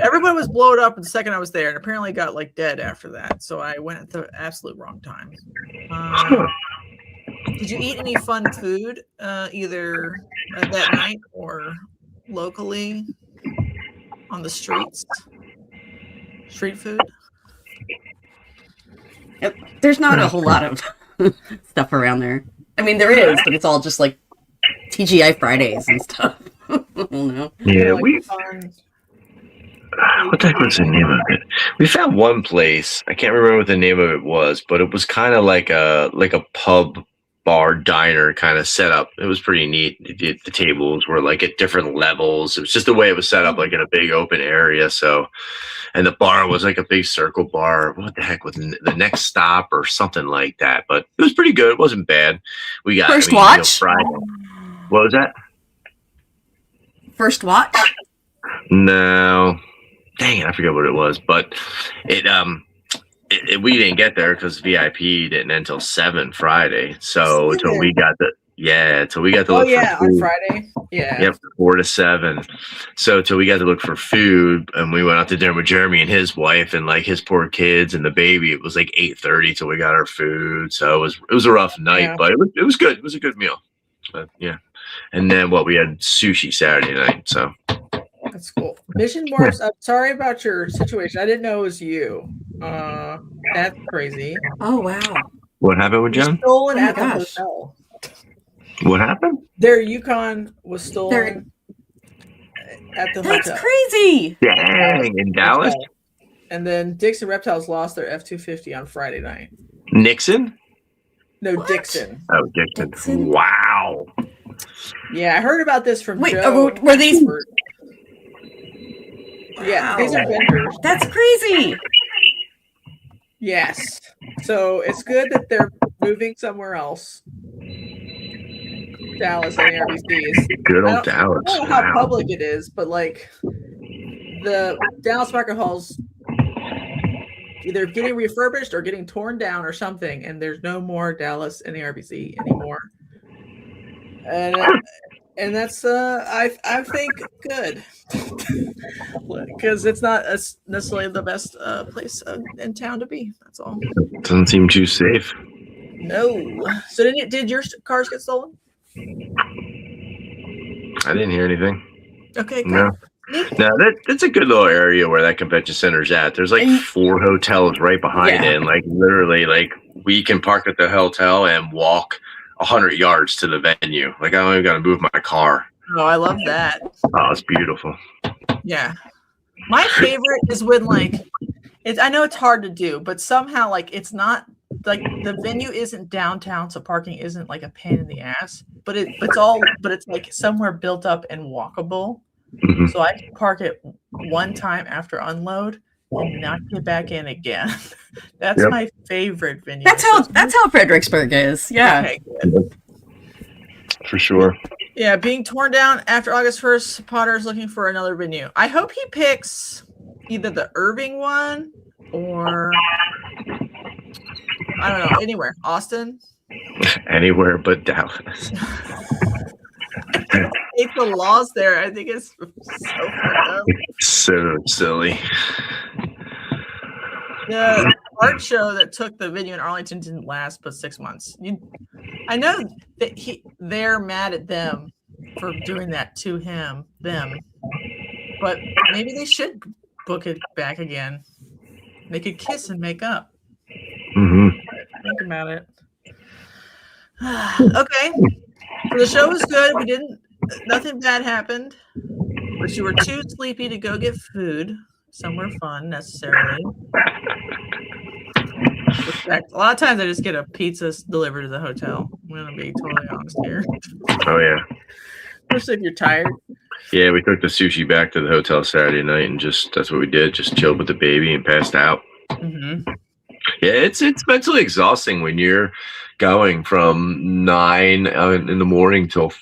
S2: Everyone was blowed up the second I was there, and apparently got like dead after that. So I went at the absolute wrong time. Did you eat any fun food either that night or locally on the streets? Street food?
S1: There's not a whole lot of stuff around there. I mean, there is, but it's all just like TGI Fridays and stuff. I don't know.
S3: Yeah,
S2: like
S3: what the heck was the name of it? We found one place. I can't remember what the name of it was, but it was kind of like a pub, bar, diner kind of setup. It was pretty neat. The tables were like at different levels. It was just the way it was set up, like in a big open area. So, and the bar was like a big circle bar. What the heck was the next stop or something like that? But it was pretty good. It wasn't bad. We got
S1: First watch.
S3: Friday. What was that?
S1: First watch.
S3: No. Dang it, I forget what it was, but we didn't get there because VIP didn't end until 7 Friday. So until we got the look for food.
S2: On Friday. Yeah.
S3: Yep, 4 to 7. So till we got to look for food, and we went out to dinner with Jeremy and his wife and like his poor kids and the baby. It was like 8:30 till we got our food. So it was a rough night, but it was good. It was a good meal. But yeah. And then we had sushi Saturday night. So
S2: that's cool. Mission Morse, I'm sorry about your situation. I didn't know it was you. That's crazy.
S1: Oh wow.
S3: What happened with John?
S2: Stolen at the hotel.
S3: What happened?
S2: Their Yukon was stolen at the hotel.
S1: That's crazy.
S3: Dang, in Dallas.
S2: And then Dixon Reptiles lost their F-250 on Friday night.
S3: Nixon?
S2: No,
S1: What?
S2: Dixon.
S3: Oh, Dixon. Wow.
S2: Yeah, I heard about this from
S1: Wait,
S2: Joe.
S1: were these?
S2: Yeah, these are vendors.
S1: That's crazy.
S2: Yes. So it's good that they're moving somewhere else. Dallas and ARBCs.
S3: Good old Dallas.
S2: I don't know how public it is, but like the Dallas Market Hall's either getting refurbished or getting torn down or something, and there's no more Dallas and ARBC anymore. And that's I think good because it's not necessarily the best place in town to be. That's all.
S3: Doesn't seem too safe.
S2: No. So did your cars get stolen?
S3: I didn't hear anything.
S2: Okay. Good.
S3: No. That's a good little area where that convention center's at. There's like 4 hotels right behind it, and like literally, like we can park at the hotel and walk 100 yards to the venue. Like I don't even got to move my car.
S2: Oh, I love that.
S3: Oh, it's beautiful.
S2: Yeah. My favorite is when like I know it's hard to do, but somehow like it's not like the venue isn't downtown, so parking isn't like a pain in the ass. But it's like somewhere built up and walkable.
S3: Mm-hmm.
S2: So I can park it one time after unload and not get back in again. That's my favorite venue.
S1: That's how Fredericksburg is. Yeah.
S2: Okay, good.
S3: For sure.
S2: Yeah, being torn down after August 1st, Potter's looking for another venue. I hope he picks either the Irving one or I don't know, anywhere. Austin?
S3: Anywhere but Dallas.
S2: I hate the laws there. I think it's so fucked up.
S3: So silly.
S2: The art show that took the venue in Arlington didn't last but 6 months. I know that they're mad at them for doing that to them, but maybe they should book it back again. They could kiss and make up.
S3: Mm-hmm.
S2: Think about it. Okay. So the show was good. Nothing bad happened. but you were too sleepy to go get food somewhere fun necessarily. A lot of times I just get a pizza delivered to the hotel. I'm going to be totally honest here.
S3: Oh, yeah.
S2: Especially if you're tired.
S3: Yeah, we took the sushi back to the hotel Saturday night and that's what we did. Just chilled with the baby and passed out.
S2: Mm-hmm.
S3: Yeah, it's mentally exhausting when you're going from 9 in the morning till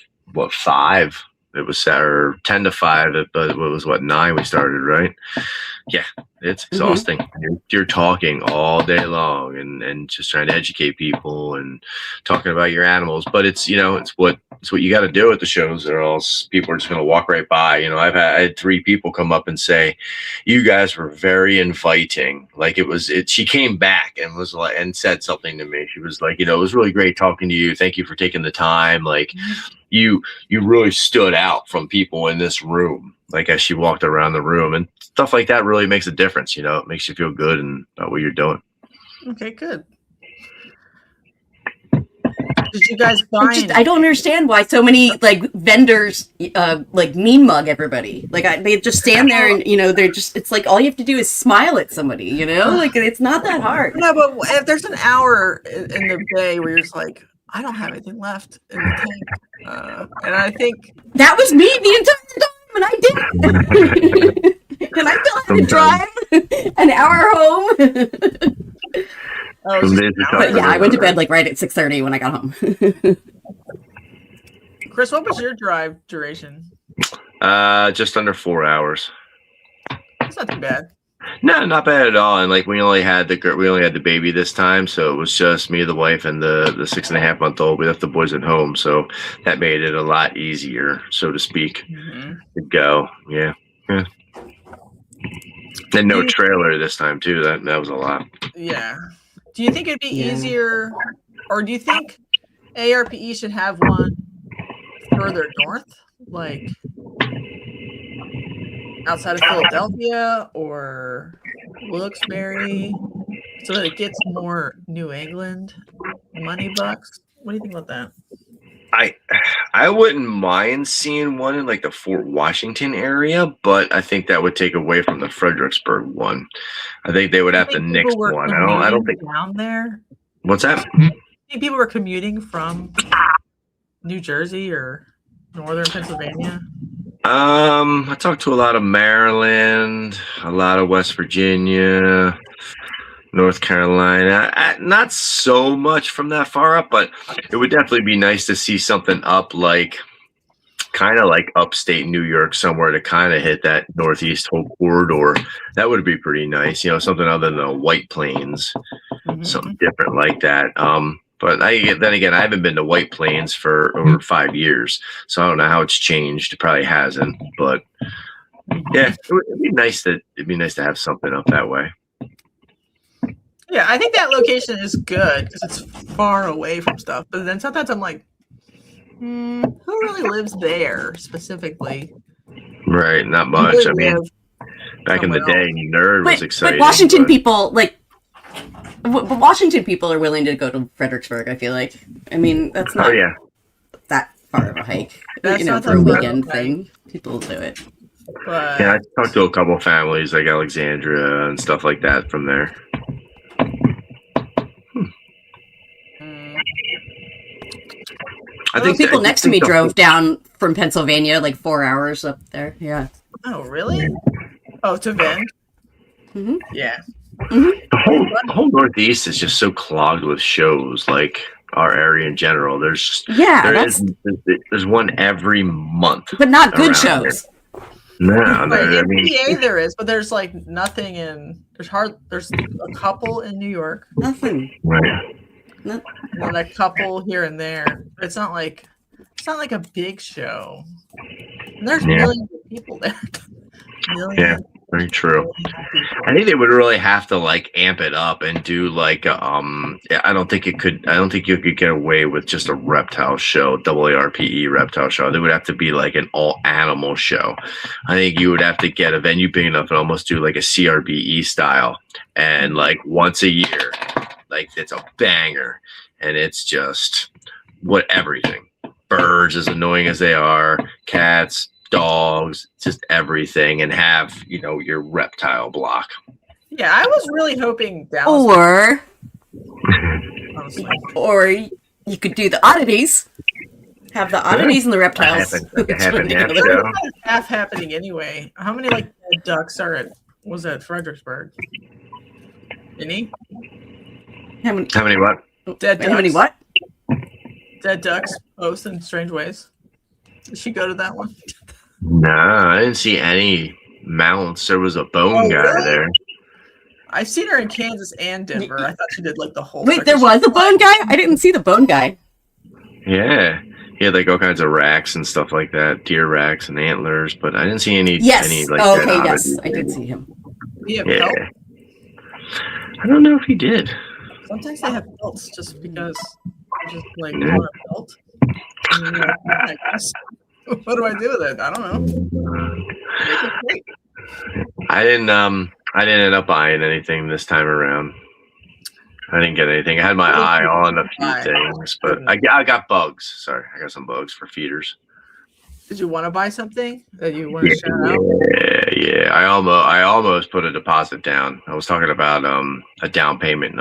S3: 5. It was Saturday, 10 to 5. But it was 9 we started, right? Yeah, it's exhausting. You're talking all day long and just trying to educate people and talking about your animals. But it's what you got to do at the shows, or else people are just going to walk right by. I had 3 people come up and say, "You guys were very inviting." Like she came back and was like, and said something to me. She was like, "It was really great talking to you. Thank you for taking the time. Like, you really stood out from people in this room." Like, as she walked around the room, and stuff like that really makes a difference. It makes you feel good and about what you're doing.
S2: Okay, good. Did you guys buy
S1: I don't understand why so many vendors mean mug everybody. They just stand there and they're just, it's like all you have to do is smile at somebody, it's not that hard.
S2: No, but if there's an hour in the day where you're just like, I don't have anything left in the tank, and I think
S1: that was me the entire time, and I did. And I still had to drive an hour home. But yeah, I went to bed right at 6:30 when I got home.
S2: Chris, what was your drive duration?
S3: Just under 4 hours.
S2: That's not too bad.
S3: No, not bad at all. And we only had the baby this time, so it was just me, the wife, and the 6.5-month-old. We left the boys at home, so that made it a lot easier, so to speak, to go. Yeah. And no trailer this time too. That was a lot.
S2: Yeah. Do you think it'd be easier, or do you think AARPE should have one further north, like outside of Philadelphia or Wilkes-Barre, so that it gets more New England money bucks? What do you think about that?
S3: I wouldn't mind seeing one in the Fort Washington area, but I think that would take away from the Fredericksburg one. I think they would have to nix one. I don't think
S2: down there.
S3: What's that?
S2: I think people were commuting from New Jersey or northern Pennsylvania.
S3: I talked to a lot of Maryland, a lot of West Virginia, North Carolina. Not so much from that far up, but it would definitely be nice to see something up kind of like upstate New York, somewhere to kind of hit that northeast whole corridor. That would be pretty nice. Something other than the White Plains, something different like that. But then again, I haven't been to White Plains for over 5 years, so I don't know how it's changed. It probably hasn't, but yeah, it'd be nice to have something up that way.
S2: Yeah, I think that location is good because it's far away from stuff. But then sometimes I'm like, who really lives there specifically?
S3: Right, not much. I mean, back in the day, Nerd was exciting.
S1: But Washington people, but Washington people are willing to go to Fredericksburg, I feel like. I mean, that's not that far of a hike.
S2: That's not
S1: for a weekend thing. People do it.
S2: But
S3: yeah, I talked to a couple of families like Alexandria and stuff like that from there.
S1: I think people next to me drove down from Pennsylvania 4 hours up there. Yeah.
S2: Oh, really? Oh, to Vend?
S1: Mm-hmm.
S2: Yeah.
S3: Mm-hmm. The whole Northeast is just so clogged with shows, our area in general. There's one every month,
S2: but not good shows.
S3: No,
S2: there is, but there's nothing in. There's a couple in New York.
S1: Nothing.
S3: Right.
S2: And then a couple here and there. It's not like a big show. And there's millions of people there.
S3: Yeah, very true. I think they would really have to amp it up and do I don't think you could get away with just a reptile show, AARPE reptile show. There would have to be an all animal show. I think you would have to get a venue big enough and almost do a CRBE style, and once a year. It's a banger, and it's just everything. Birds, as annoying as they are, cats, dogs, just everything, and have, you know, your reptile block.
S2: Yeah, I was really hoping
S1: Or
S2: honestly.
S1: or you could do the oddities. Have the oddities and the reptiles.
S2: Half happening anyway. How many like dead ducks are at Fredericksburg? Any?
S3: How many what?
S2: Dead ducks.
S1: How many what?
S2: Dead ducks, both in strange ways. Did she go to that one?
S3: No, I didn't see any mounts. There was a bone guy
S2: really?
S3: there.
S2: I've seen her in Kansas and Denver. I thought she did like the whole.
S1: Wait, there was a bone guy? I didn't see the bone guy.
S3: Yeah. He had like all kinds of racks and stuff like that, deer racks and antlers, but I didn't see any.
S1: Yes.
S3: Any, like,
S1: okay. Yes, I did see him.
S2: Yeah. Help?
S3: I don't know if he did.
S2: Sometimes they have belts just because they're just like on a belt. And you're like, I guess. What do I do with it? I don't know.
S3: I didn't end up buying anything this time around. I didn't get anything. I had my eye on a few things, but I got bugs. Sorry, I got some bugs for feeders.
S2: Did you want to buy something that you want to shout out?
S3: Yeah. I almost put a deposit down. I was talking about a down payment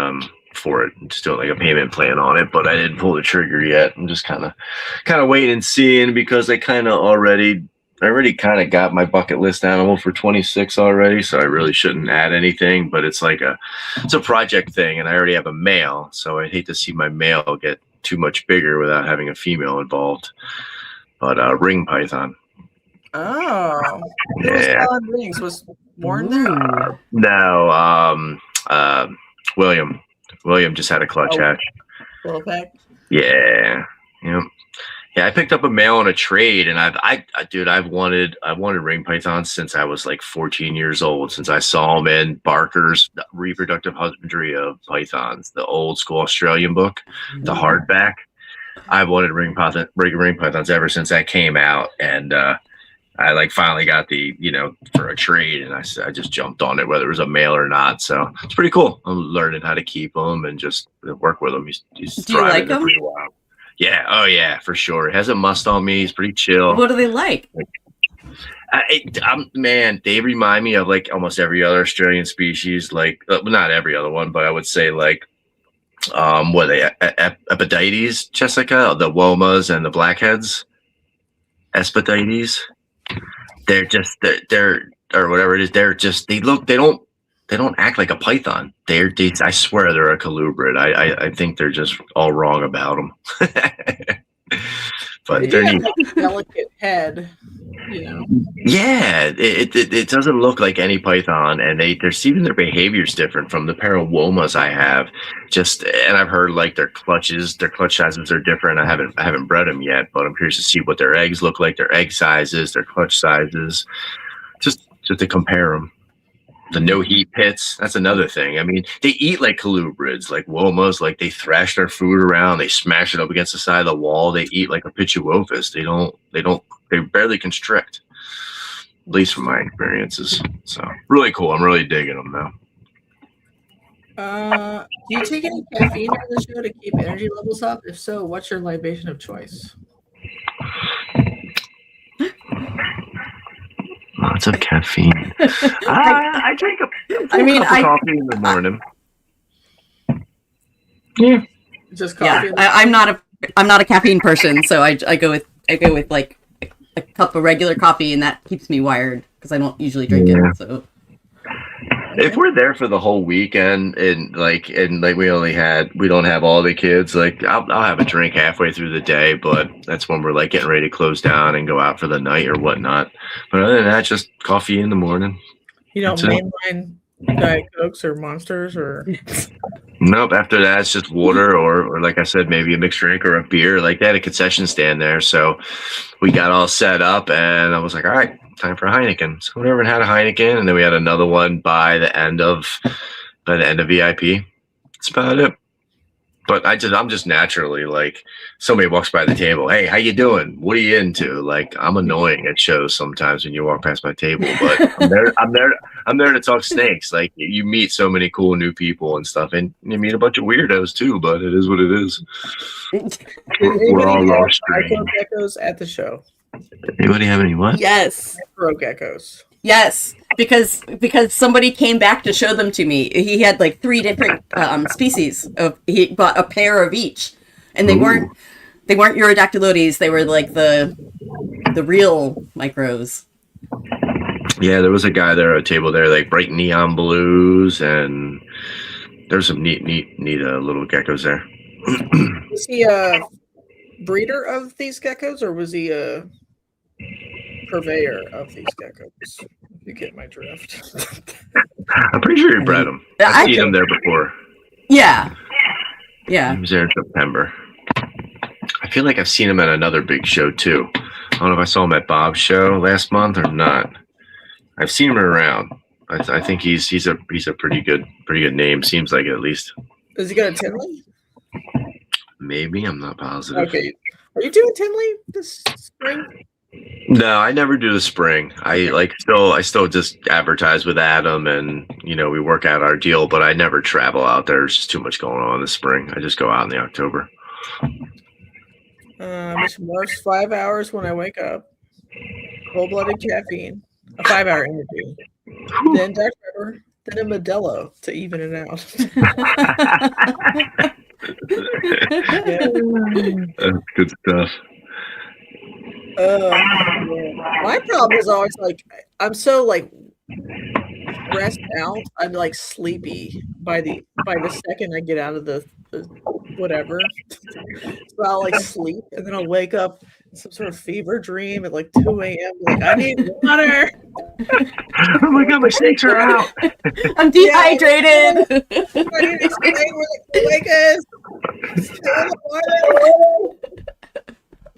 S3: for it, just doing like a payment plan on it, but I didn't pull the trigger yet. I'm just kind of waiting and seeing, because I already kind of got my bucket list animal for 26 already, so I really shouldn't add anything, but it's a project thing, and I already have a male, so I'd hate to see my male get too much bigger without having a female involved. But ring python.
S2: Oh.
S3: Yeah.
S2: Rings was born there?
S3: No, William just had a clutch hatch.
S2: Little pack?
S3: Yeah. Yep. Yeah, I picked up a male on a trade, and I've wanted ring pythons since I was like 14 years old, since I saw them in Barker's Reproductive Husbandry of Pythons, the old school Australian book, the hardback. I've wanted ring pythons ever since that came out, and I finally got the, for a trade, and I just jumped on it, whether it was a male or not. So it's pretty cool. I'm learning how to keep them and just work with them. He's
S1: Do you like them?
S3: Pretty wild. Yeah. Oh yeah, for sure. He has a must on me. He's pretty chill.
S1: What do they like?
S3: Man, they remind me of like almost every other Australian species. Like not every other one, but I would say like what are they? Epidiotes, Jessica, the womas and the blackheads. Espadites. They're or whatever it is. They don't act like a python. I swear they're a colubrid. I think they're just all wrong about them. But they're neat.
S2: Like a delicate head,
S3: Yeah, it doesn't look like any python, and even their behavior's different from the pair of womas I have. And I've heard like their clutch sizes are different. I haven't bred them yet, but I'm curious to see what their eggs look like, their egg sizes, their clutch sizes, just to compare them. The no heat pits, that's another thing. I mean, they eat like colubrids, like womas, like they thrash their food around, they smash it up against the side of the wall, they eat like a pituophis. They barely constrict, at least from my experiences. So really cool. I'm really digging them
S2: now. Do you take any caffeine on the show to keep energy levels up? If so, what's your libation of choice?
S3: Lots of caffeine. I drink a cup of coffee in the morning. Yeah,
S2: just coffee.
S1: Yeah, I'm not a caffeine person, so I go with like a cup of regular coffee, and that keeps me wired because I don't usually drink it. So
S3: if we're there for the whole weekend and we don't have all the kids, like I'll have a drink halfway through the day, but that's when we're like getting ready to close down and go out for the night or whatnot. But other than that, just coffee in the morning.
S2: You don't mainline Diet Cokes or Monsters or
S3: nope. After that, it's just water or like I said, maybe a mixed drink or a beer. Like they had a concession stand there, so we got all set up, and I was like, all right, time for a Heineken. So we never had a Heineken, and then we had another one by the end of VIP. That's about it. But I'm just naturally like, somebody walks by the table, hey, how you doing? What are you into? Like, I'm annoying at shows sometimes when you walk past my table, but I'm there to talk snakes. Like, you meet so many cool new people and stuff, and you meet a bunch of weirdos too, but it is what it is. We're all lost.
S2: Geckos at the show.
S3: Anybody have any what?
S1: Yes.
S2: Micro geckos.
S1: Yes, because somebody came back to show them to me. He had like 3 different species of. He bought a pair of each, and they weren't Urodactylodes. They were like the real micros.
S3: Yeah, there was a guy there at a table there, like bright neon blues, and there's some neat little geckos there.
S2: Was he a breeder of these geckos, or was he a purveyor of these geckos? If you get my drift.
S3: I'm pretty sure he bred them. I've seen him there before.
S1: Yeah.
S3: He was there in September. I feel like I've seen him at another big show too. I don't know if I saw him at Bob's show last month or not. I've seen him around. I think he's a pretty good name. Seems like it, at least.
S2: Does he got a Tinley?
S3: Maybe, I'm not positive.
S2: Okay, are you doing Tinley this spring?
S3: No, I never do the spring. I still just advertise with Adam, and we work out our deal. But I never travel out there. There's just too much going on this spring. I just go out in the October.
S2: Which marks 5 hours when I wake up. Cold-blooded caffeine. A 5-hour interview. Then Dark Pepper. Then a Modelo to even it out.
S3: That's good stuff.
S2: My problem is always like I'm so like stressed out. I'm like sleepy by the second I get out of the whatever. So I'll like sleep and then I'll wake up in some sort of fever dream at like 2 a.m. Like I need water.
S3: Oh my god, my snakes are out.
S1: I'm dehydrated.
S2: I need to explain where the lake is. Still in the water.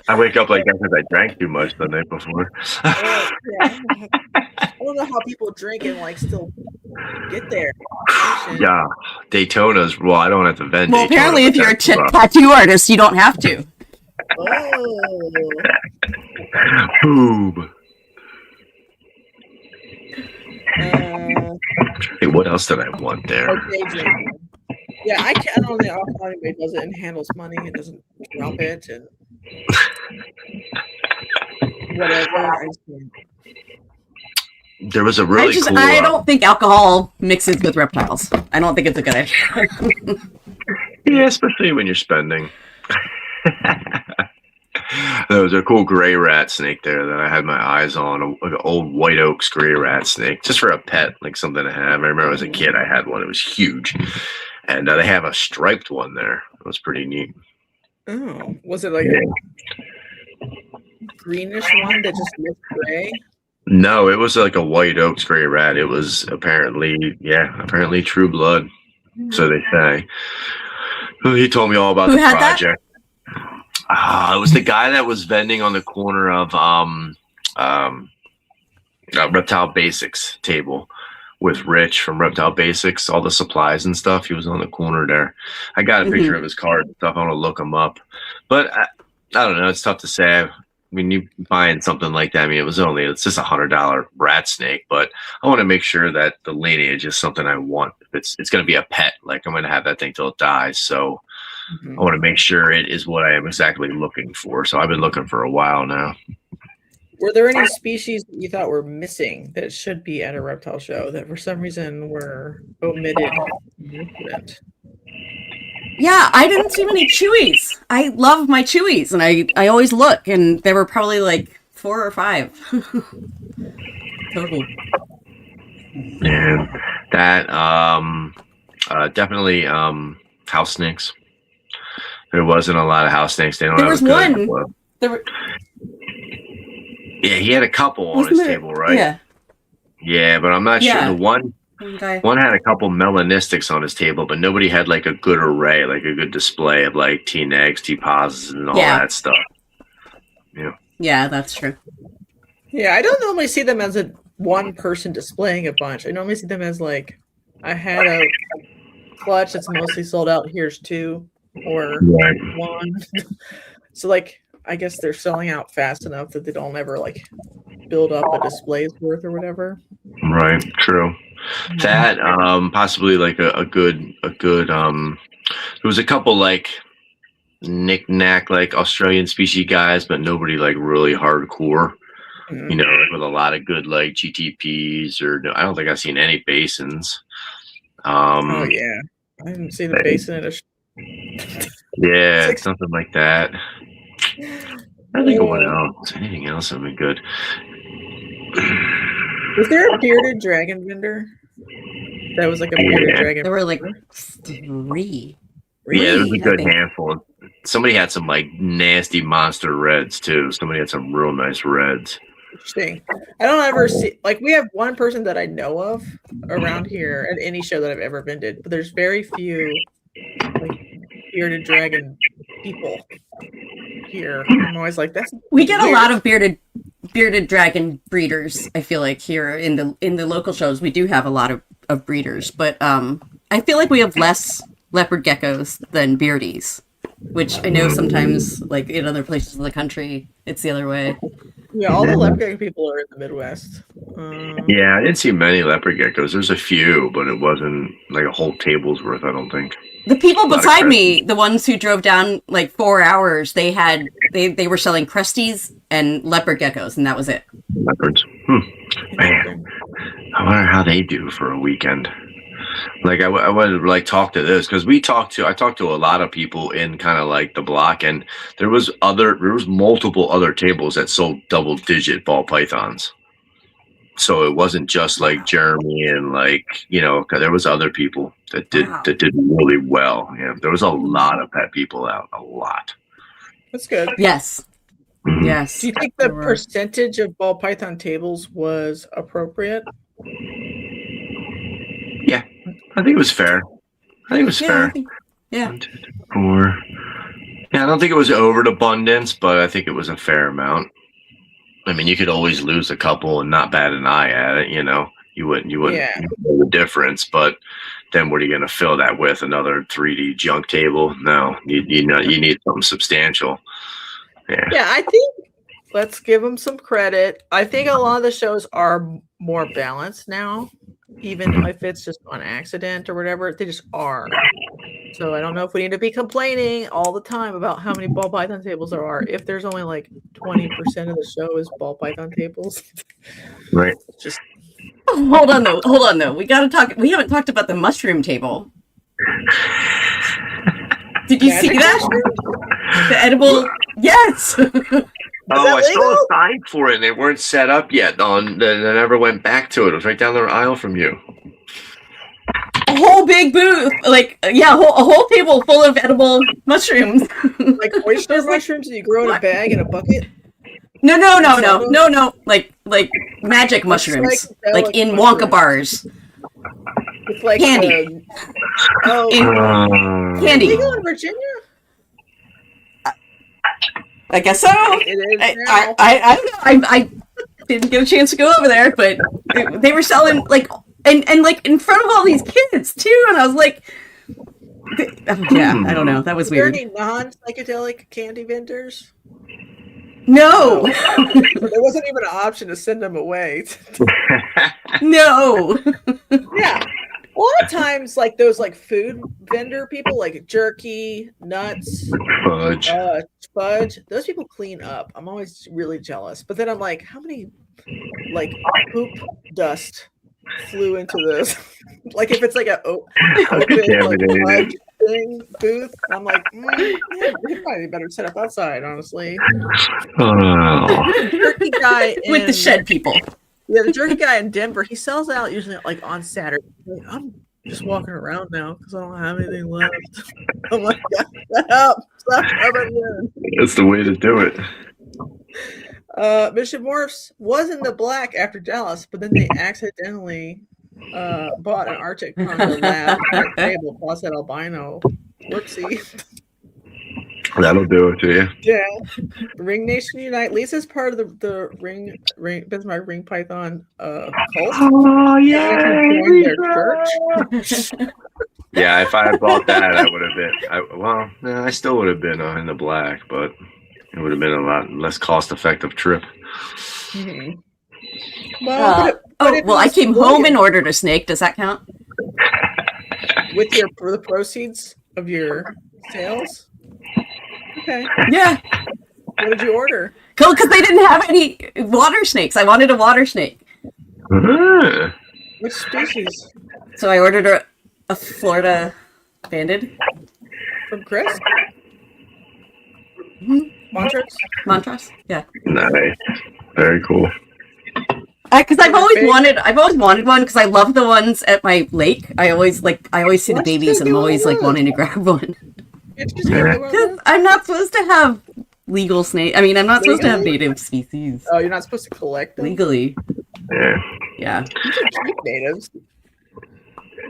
S3: I wake up like that because I drank too much the night before.
S2: I don't know how people drink and like still get there.
S3: Yeah, Daytona's. Well, I don't have to vend.
S1: Well,
S3: Daytona,
S1: apparently, if you're a tattoo artist, you don't have to.
S2: Oh.
S3: Boom. Hey, what else did I want there?
S2: Okay, yeah, I don't know how anybody does it and handles money and doesn't drop it and whatever.
S3: There was a really cool.
S1: I don't think alcohol mixes with reptiles. I don't think it's a good idea.
S3: Yeah, especially when you're spending. There was a cool gray rat snake there that I had my eyes on, like an old white oaks gray rat snake, just for a pet, like something to have. I remember as a kid I had one. It was huge. And they have a striped one there. It was pretty neat.
S2: Oh, was it like a greenish one that just looked gray?
S3: No, it was like a white oaks gray rat. It was apparently true blood. So they say. He told me all about the project. It was the guy that was vending on the corner of Reptile Basics table with Rich from Reptile Basics, all the supplies and stuff. He was on the corner there. I got a picture of his card and stuff. I want to look him up. But I don't know. It's tough to say. When you buying something like that, I mean, it's just $100 rat snake, but I want to make sure that the lineage is something I want. It's going to be a pet. Like I'm going to have that thing till it dies. So I want to make sure it is what I am exactly looking for. So I've been looking for a while now.
S2: Were there any species that you thought were missing that should be at a reptile show that for some reason were omitted?
S1: Yeah, I didn't see many chewies. I love my chewies, and I always look, and there were probably like 4 or 5 total.
S3: And that definitely house snakes. There wasn't a lot of house snakes. They don't
S1: There
S3: have
S1: was
S3: a good
S1: one.
S3: club.
S1: There
S3: Yeah, he had a couple on his table, right?
S1: Yeah.
S3: Yeah, but I'm not sure. The one
S1: Okay.
S3: One had a couple melanistics on his table, but nobody had like a good array, like a good display of like T negs, T posits, and all that stuff. Yeah.
S1: Yeah, that's true.
S2: Yeah, I don't normally see them as a one person displaying a bunch. I normally see them as like, I had a clutch that's mostly sold out. Here's 2 or 1. So like, I guess they're selling out fast enough that they don't ever like build up a display's worth or whatever.
S3: Right. True. That possibly like a good there was a couple like knick-knack like Australian species guys, but nobody like really hardcore. You know, like with a lot of good like GTPs or no, I don't think I've seen any basins.
S2: Oh yeah, I haven't seen a basin in a.
S3: Yeah, something like that. I think what else? Anything else would be good.
S2: Was there a bearded dragon vendor? That was like a bearded dragon.
S1: There were like 3.
S3: Yeah, there was a
S1: I
S3: good
S1: think.
S3: handful. Somebody had some like nasty monster reds too. Somebody had some real nice reds.
S2: Interesting. I don't ever see, like, we have one person that I know of around here at any show that I've ever been to, but there's very few like bearded dragon people here. I'm always like, that's
S1: We get
S2: weird.
S1: a lot of bearded dragon breeders. I feel like here in the local shows we do have a lot of breeders, but I feel like we have less leopard geckos than beardies, which I know sometimes like in other places in the country it's the other way.
S2: Yeah, all the leopard gecko people are in the Midwest.
S3: Yeah, I didn't see many leopard geckos. There's a few, but it wasn't like a whole table's worth, I don't think.
S1: The people beside me, the ones who drove down like 4 hours, they were selling cresties and leopard geckos, and that was it.
S3: Leopards. Man, I wonder how they do for a weekend. Like I would like talk to this because I talked to a lot of people in kind of like the block, and there was multiple other tables that sold double-digit ball pythons. So it wasn't just like Jeremy and like, you know, there was other people that did really well. Yeah, there was a lot of pet people out, a lot.
S2: That's good.
S1: Yes.
S3: Mhm.
S1: Yes.
S2: Do you think the percentage of ball python tables was appropriate?
S3: Yeah, I think it was fair. Fair.
S1: Yeah.
S3: 1, 2, 3, 4. Yeah, I don't think it was overabundance, but I think it was a fair amount. I mean, you could always lose a couple and not bat an eye at it, you know. You wouldn't know the difference, but then what are you going to fill that with? Another 3D junk table? No, you need something substantial.
S2: Yeah, I think let's give them some credit. I think a lot of the shows are more balanced now, even if it's just on accident or whatever. They just are. So I don't know if we need to be complaining all the time about how many ball python tables there are. If there's only like 20% of the show is ball python tables,
S3: right?
S2: Just
S1: hold on though. We gotta talk. We haven't talked about the mushroom table. Did you see that? The edible? Yes.
S3: I saw a sign for it, and they weren't set up yet. They never went back to it. It was right down the aisle from you.
S1: A whole big booth, like a whole table full of edible mushrooms.
S2: Like oyster mushrooms that you grow in a bag in a bucket?
S1: No. Like magic mushrooms, like in Wonka bars.
S2: It's like
S1: candy.
S2: Candy. Legal in Virginia?
S1: I guess so.
S2: It is now.
S1: I don't know. I didn't get a chance to go over there, but they were selling like and like in front of all these kids too, and I was like, I don't know. That was weird.
S2: Are there any non-psychedelic candy vendors?
S1: No.
S2: There wasn't even an option to send them away.
S1: No.
S2: Yeah. A lot of times, like those like food vendor people, like jerky, nuts, fudge, those people clean up. I'm always really jealous. But then I'm like, how many like poop dust flew into this? Like if it's like a open like, thing, booth, I'm like, they probably better set up outside, honestly. Jerky guy
S1: with the shed people.
S2: Yeah, the jerky guy in Denver, he sells out usually like on Saturday. I'm just walking around now because I don't have anything left. I'm like, stop in.
S3: That's the way to do it.
S2: Bishop Morphs was in the black after Dallas, but then they accidentally bought an Arctic Congo lab table plus that albino. Whoopsie.
S3: That'll do it to you.
S2: Yeah. Ring Nation Unite. Lisa's part of the ring Bismarck Ring Python cult.
S3: Oh yeah.
S2: Their church.
S3: Yeah, if I had bought that, I would have been. I still would have been in the black, but it would have been a lot less cost-effective trip.
S2: Mm-hmm.
S1: I came home and ordered a snake. Does that count?
S2: For the proceeds of your sales? Okay.
S1: Yeah.
S2: What did you order?
S1: Cool, because they didn't have any water snakes. I wanted a water snake.
S3: Ah.
S2: Which species?
S1: So I ordered a Florida banded.
S2: From Chris? Montrose?
S1: Montrose? Yeah.
S3: Nice. Very cool.
S1: Because I've always wanted one because I love the ones at my lake. I always see the babies and I'm always like wanting to grab one. Because I'm not supposed to have legal snake. I mean, I'm not supposed to have native species.
S2: Oh, you're not supposed to collect them?
S1: Legally.
S3: Yeah.
S1: Yeah.
S2: You can keep natives.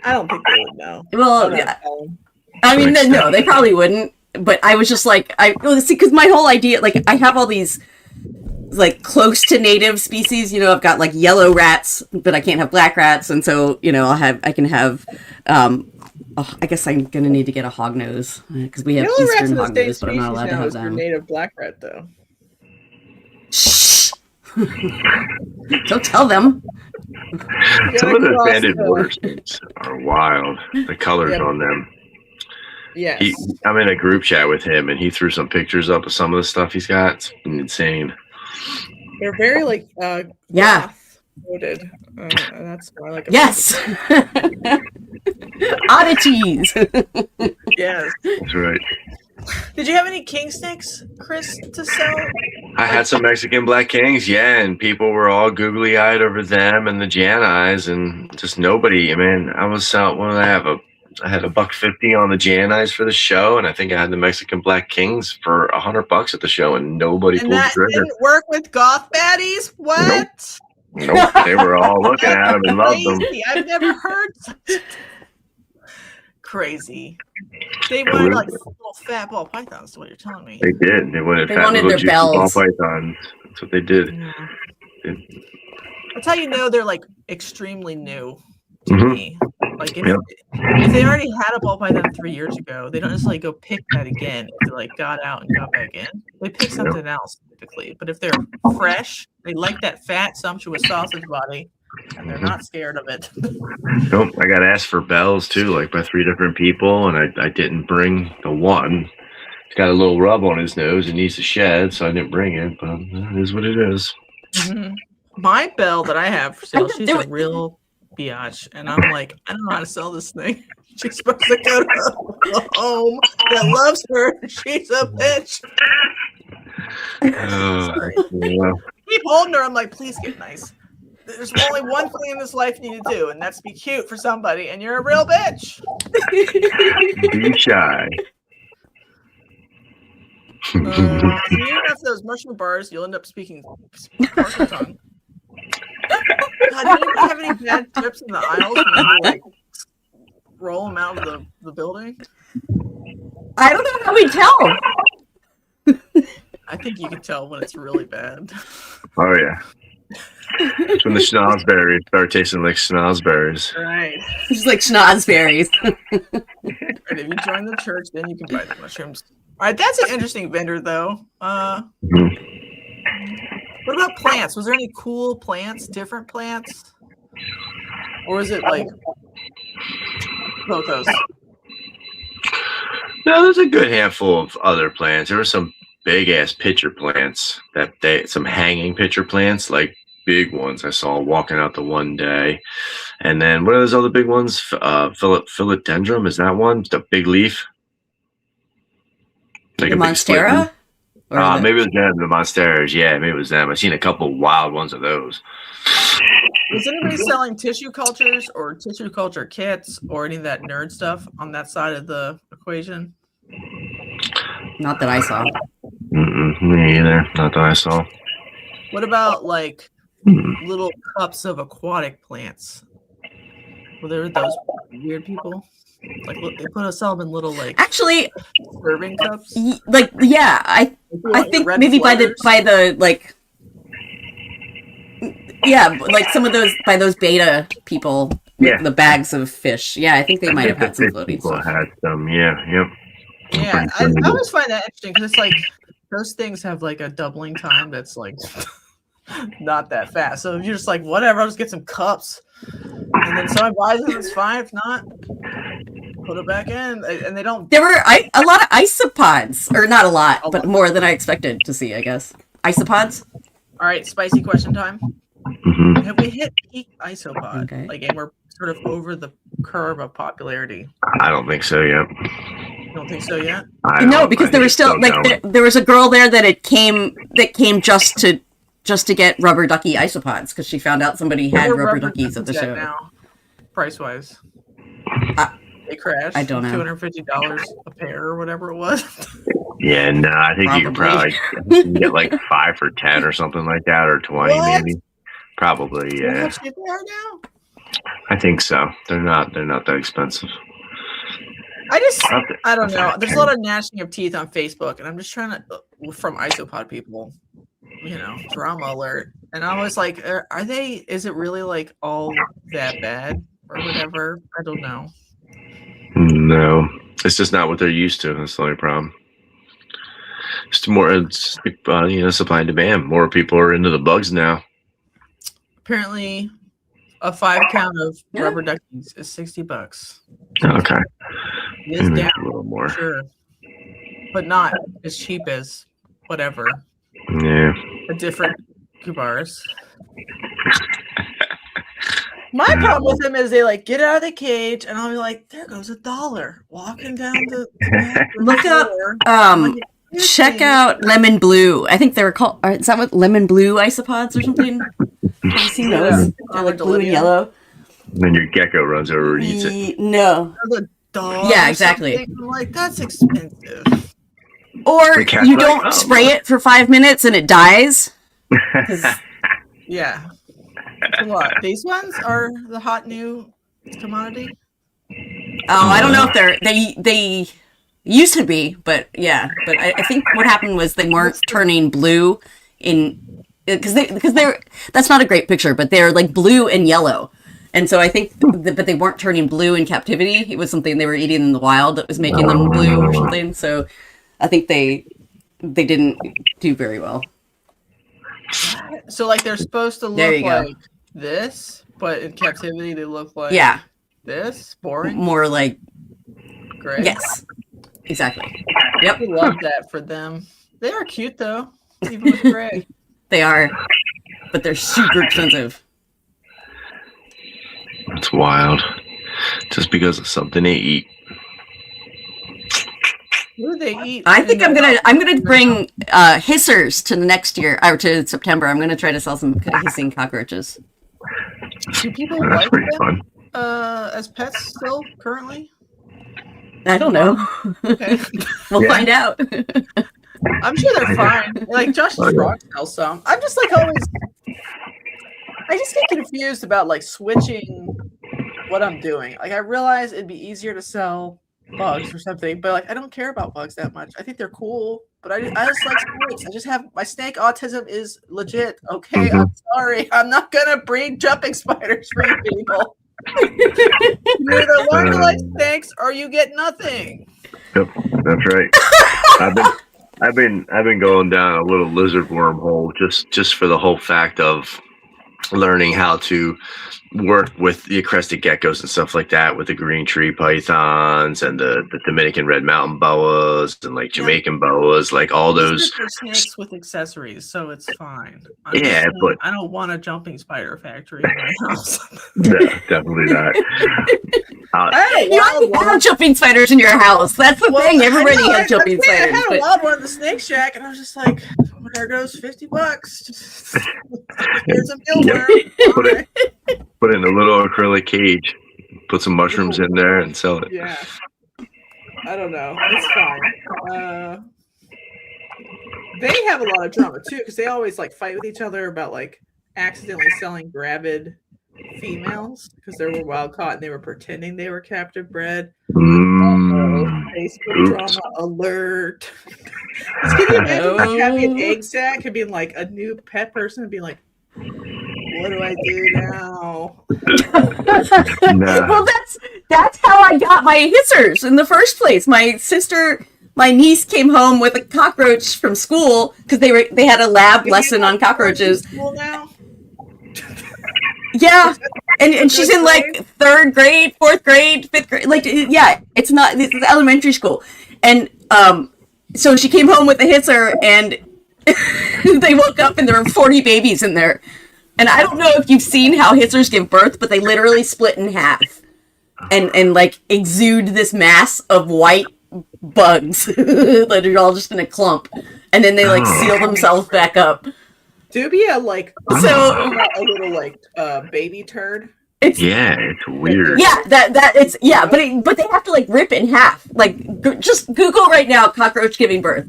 S2: I don't think they would know.
S1: Well, yeah. I mean, no, they probably wouldn't. But I was just like, see, because my whole idea, like, I have all these, like, close to native species. You know, I've got, like, yellow rats, but I can't have black rats. And so, you know, I can have, I guess I'm going to need to get a hognose. Because we have
S2: Yellow
S1: eastern hognose, but I'm not allowed to have them.
S2: Native black rat, though.
S1: Shh! Don't tell them.
S3: Some of the banded water snakes are wild. The colors on them.
S2: Yes.
S3: I'm in a group chat with him, and he threw some pictures up of some of the stuff he's got. It's insane.
S2: They're very like goth-coded. That's why I like.
S1: Yes. Oddities.
S2: Yes.
S3: That's right.
S2: Did you have any king snakes, Chris, to sell?
S3: I had some Mexican black kings, yeah, and people were all googly eyed over them and the Jan eyes, and just nobody. I mean, I was out. What did I have? I had $150 on the Jan eyes for the show, and I think I had the Mexican black kings for $100 at the show, and nobody pulled the trigger.
S2: Didn't work with goth baddies. What?
S3: Nope. They were all looking at them and loved them.
S2: I've never heard such crazy. They wanted like little fat ball pythons. Is what you're telling me?
S3: They did. They wanted
S1: fat little
S3: juicy ball pythons. That's what they did.
S2: Yeah. That's how you know they're like extremely new to me. Like if they already had a ball python 3 years ago, they don't just like go pick that again. If they like got out and got back in, they pick something else typically. But if they're fresh, they like that fat, sumptuous sausage body, and they're not scared of it.
S3: Nope. I got asked for bells too, like by 3 different people, and I didn't bring the one. He's got a little rub on his nose and needs to shed, so I didn't bring it. But it is what it is.
S2: Mm-hmm. My bell that I have for sale, she's a real biatch, and I'm like, I don't know how to sell this thing. She's supposed to go to a home that loves her. She's a bitch. Sorry.
S3: Yeah.
S2: Keep holding her. I'm like, please get nice. There's only one thing in this life you need to do, and that's be cute for somebody, and you're a real bitch.
S3: Be shy.
S2: You have those mushroom bars, you'll end up speaking partial tongue. God, do you have any bad trips in the aisles when you like roll them out of the building?
S1: I don't know how we tell.
S2: I think you can tell when it's really bad.
S3: Oh yeah. It's when the schnozberries start tasting like schnozberries.
S2: Right.
S1: Just like schnozberries.
S2: Right. If you join the church, then you can buy the mushrooms. All right, that's an interesting vendor, though. What about plants? Was there any cool plants, different plants? Or is it like pothos?
S3: No, there's a good handful of other plants. There were some big ass pitcher plants some hanging pitcher plants, like big ones I saw walking out the one day. And then what are those other big ones? Philodendron, is that one? The big leaf? Like
S1: the Monstera?
S3: Maybe it was them, the Monsteras. Yeah, maybe it was them. I've seen a couple of wild ones of those.
S2: Is anybody selling tissue cultures or tissue culture kits or any of that nerd stuff on that side of the equation?
S1: Not that I saw.
S3: Me either. Not that I saw.
S2: What about like little cups of aquatic plants? Well, there were those weird people. Like they put us all in little like
S1: actually
S2: serving cups.
S1: Like I think maybe flutters? by the like like some of those by those beta people with the bags of fish. Yeah, I think they might have had some floating stuff.
S3: Had some, yeah.
S2: I always find that interesting because it's like those things have like a doubling time that's like not that fast. So you're just like, whatever, I'll just get some cups. And then someone buys it, it's fine. If not, put it back in, and they don't.
S1: There were a lot of isopods, or not a lot, but more than I expected to see, I guess. Isopods?
S2: All right, spicy question time.
S3: Mm-hmm.
S2: Have we hit peak isopod?
S1: Okay.
S2: Like, and we're sort of over the curve of popularity.
S3: I don't think so yet.
S2: You don't think so yet?
S1: No, because there was still like there was a girl there that came just to get rubber ducky isopods because she found out somebody had rubber duckies at the show.
S2: Now, price wise, they crashed.
S1: I don't know.
S2: $250 a pair or whatever it was.
S3: Yeah, no, I think you can probably get like 5 for 10 or something like that, or 20 maybe. Probably, yeah.
S2: How much they are now?
S3: I think so. They're not that expensive.
S2: I don't know. There's a lot of gnashing of teeth on Facebook, and I'm just trying to, from isopod people, drama alert. And I was like, is it really like all that bad or whatever? I don't know.
S3: No, it's just not what they're used to. That's the only problem. It's supply and demand. More people are into the bugs now.
S2: Apparently, a 5 count of rubber duckies is $60.
S3: Okay.
S2: It is down
S3: a little more.
S2: Sure. But not as cheap as whatever.
S3: Yeah.
S2: A different bars. My problem with them is they like get out of the cage, and I'll be like, "There goes $1." Walking down the
S1: look up. Check out Lemon Blue. I think they were called. Is that what Lemon Blue isopods or something? Have you seen those? They're like blue and yellow.
S3: Then your gecko runs over and eats it.
S1: No.
S2: The dog.
S1: Yeah, exactly.
S2: I'm like, that's expensive.
S1: Or you don't spray it for 5 minutes and it dies.
S2: Yeah. So what? These ones are the hot new commodity?
S1: Oh, I don't know if they used to be, but yeah. But I think what happened was they weren't turning blue because they're that's not a great picture, but they're like blue and yellow. And so I think, but they weren't turning blue in captivity. It was something they were eating in the wild that was making them blue or something. So I think they didn't do very well.
S2: So like they're supposed to look like this, but in captivity they look like this. Boring.
S1: More like
S2: gray.
S1: Yes, exactly. Yep.
S2: I love that for them. They are cute though, even with gray.
S1: They are, but they're super expensive.
S3: That's wild. Just because of something they eat.
S2: What do they eat?
S1: I think I'm gonna bring hissers to the next year or to September. I'm gonna try to sell some hissing cockroaches.
S2: Do people like them as pets still currently?
S1: I don't know.
S2: Okay.
S1: We'll find out.
S2: I'm sure they're fine. Like Josh Rock sells some. I'm just like always. I just get confused about like switching what I'm doing. Like I realize it'd be easier to sell bugs or something, but like I don't care about bugs that much. I think they're cool, but I just like snakes. I just have my snake autism is legit. Okay, I'm sorry. I'm not gonna breed jumping spiders for you people. You either learn to like snakes or you get nothing.
S3: Yep, that's right. I've been going down a little lizard wormhole just for the whole fact of learning how to work with the crested geckos and stuff like that, with the green tree pythons and the Dominican red mountain boas and like Jamaican boas, like all those
S2: snakes with accessories, so it's fine.
S3: But
S2: I don't want a jumping spider factory in my house.
S3: No, definitely not.
S1: You already have jumping spiders in your house. That's the thing. Everybody has jumping spiders.
S2: I had a wild one in the snake shack, and I was just like, there goes $50. Here's a mealworm.
S3: Put it in a little acrylic cage. Put some mushrooms in there and sell it.
S2: Yeah. I don't know. It's fine. They have a lot of drama too, because they always like fight with each other about like accidentally selling gravid females because they were wild caught and they were pretending they were captive bred. Facebook drama alert. Can you imagine having an egg sack and being like a new pet person and being like, what do I do now?
S1: Well, that's how I got my hissers in the first place. My niece came home with a cockroach from school because they had a lab lesson on cockroaches.
S2: School now?
S1: Yeah, and she's in like third grade, fourth grade, fifth grade. Like, yeah, it's elementary school. And so she came home with a hitzer, and they woke up and there were 40 babies in there. And I don't know if you've seen how hitzers give birth, but they literally split in half and like exude this mass of white bugs that are all just in a clump. And then they like seal themselves back up.
S2: Dubia, like, so a little like baby turd.
S3: It's weird.
S1: Yeah, but they have to like rip in half. Like, just Google right now cockroach giving birth.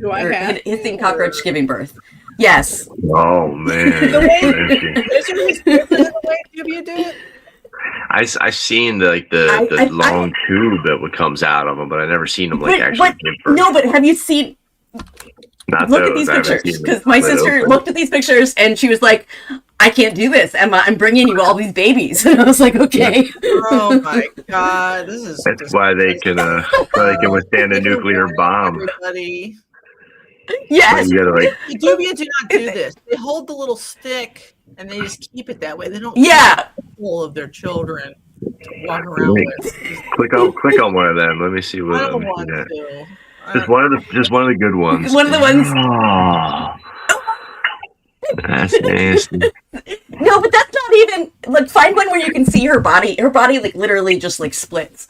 S1: Hissing cockroach giving birth. Yes.
S3: Oh man.
S2: The way Dubia do it.
S3: I've seen the long tube that comes out of them, but I've never seen them like actually give birth.
S1: No, but have you seen? Look at these pictures, because my sister looked at these pictures and she was like, I can't do this, Emma. I'm bringing you all these babies. And I was like, okay.
S2: Oh my god, this is.
S3: That's why they can withstand a nuclear bomb.
S2: Everybody.
S1: Yes.
S2: Dubia do not do this. They hold the little stick and they just keep it that way. They don't. Full of their children to walk around with.
S3: Click on one of them. Let me see what.
S2: I don't want to.
S3: Just one of the good ones.
S1: One of the ones.
S3: Oh, that's nasty.
S1: No, but that's not even like, find one where you can see her body. Her body like literally just like splits.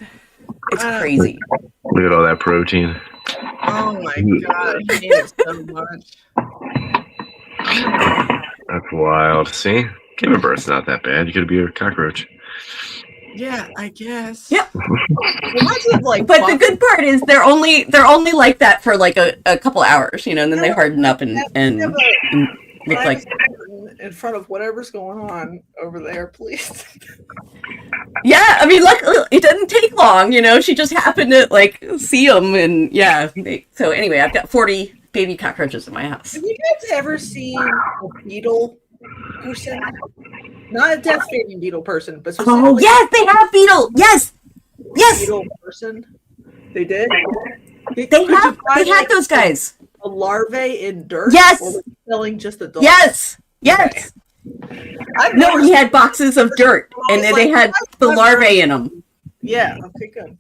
S1: It's crazy.
S3: Look at all that protein.
S2: Oh my god, I hate it so much.
S3: That's wild. See, giving birth's not that bad. You could be a cockroach.
S2: Yeah, I guess.
S1: Yep.
S2: Like,
S1: but the good part is they're only like that for like a couple hours, and then they harden up and look like
S2: in front of whatever's going on over there, please.
S1: Yeah, I mean, luckily it doesn't take long, She just happened to like see them, and so anyway, I've got 40 baby cockroaches in my house.
S2: Have you guys ever seen a beetle person? Not a death-feeding beetle person, but
S1: oh yes, they have beetle. Yes.
S2: Beetle person. They did.
S1: They had those guys.
S2: A larvae in dirt.
S1: Yes.
S2: Or selling just adults.
S1: Yes. Yes.
S2: Okay.
S1: No, he had boxes of dirt, and they had the larvae in them.
S2: Yeah. Okay. Good.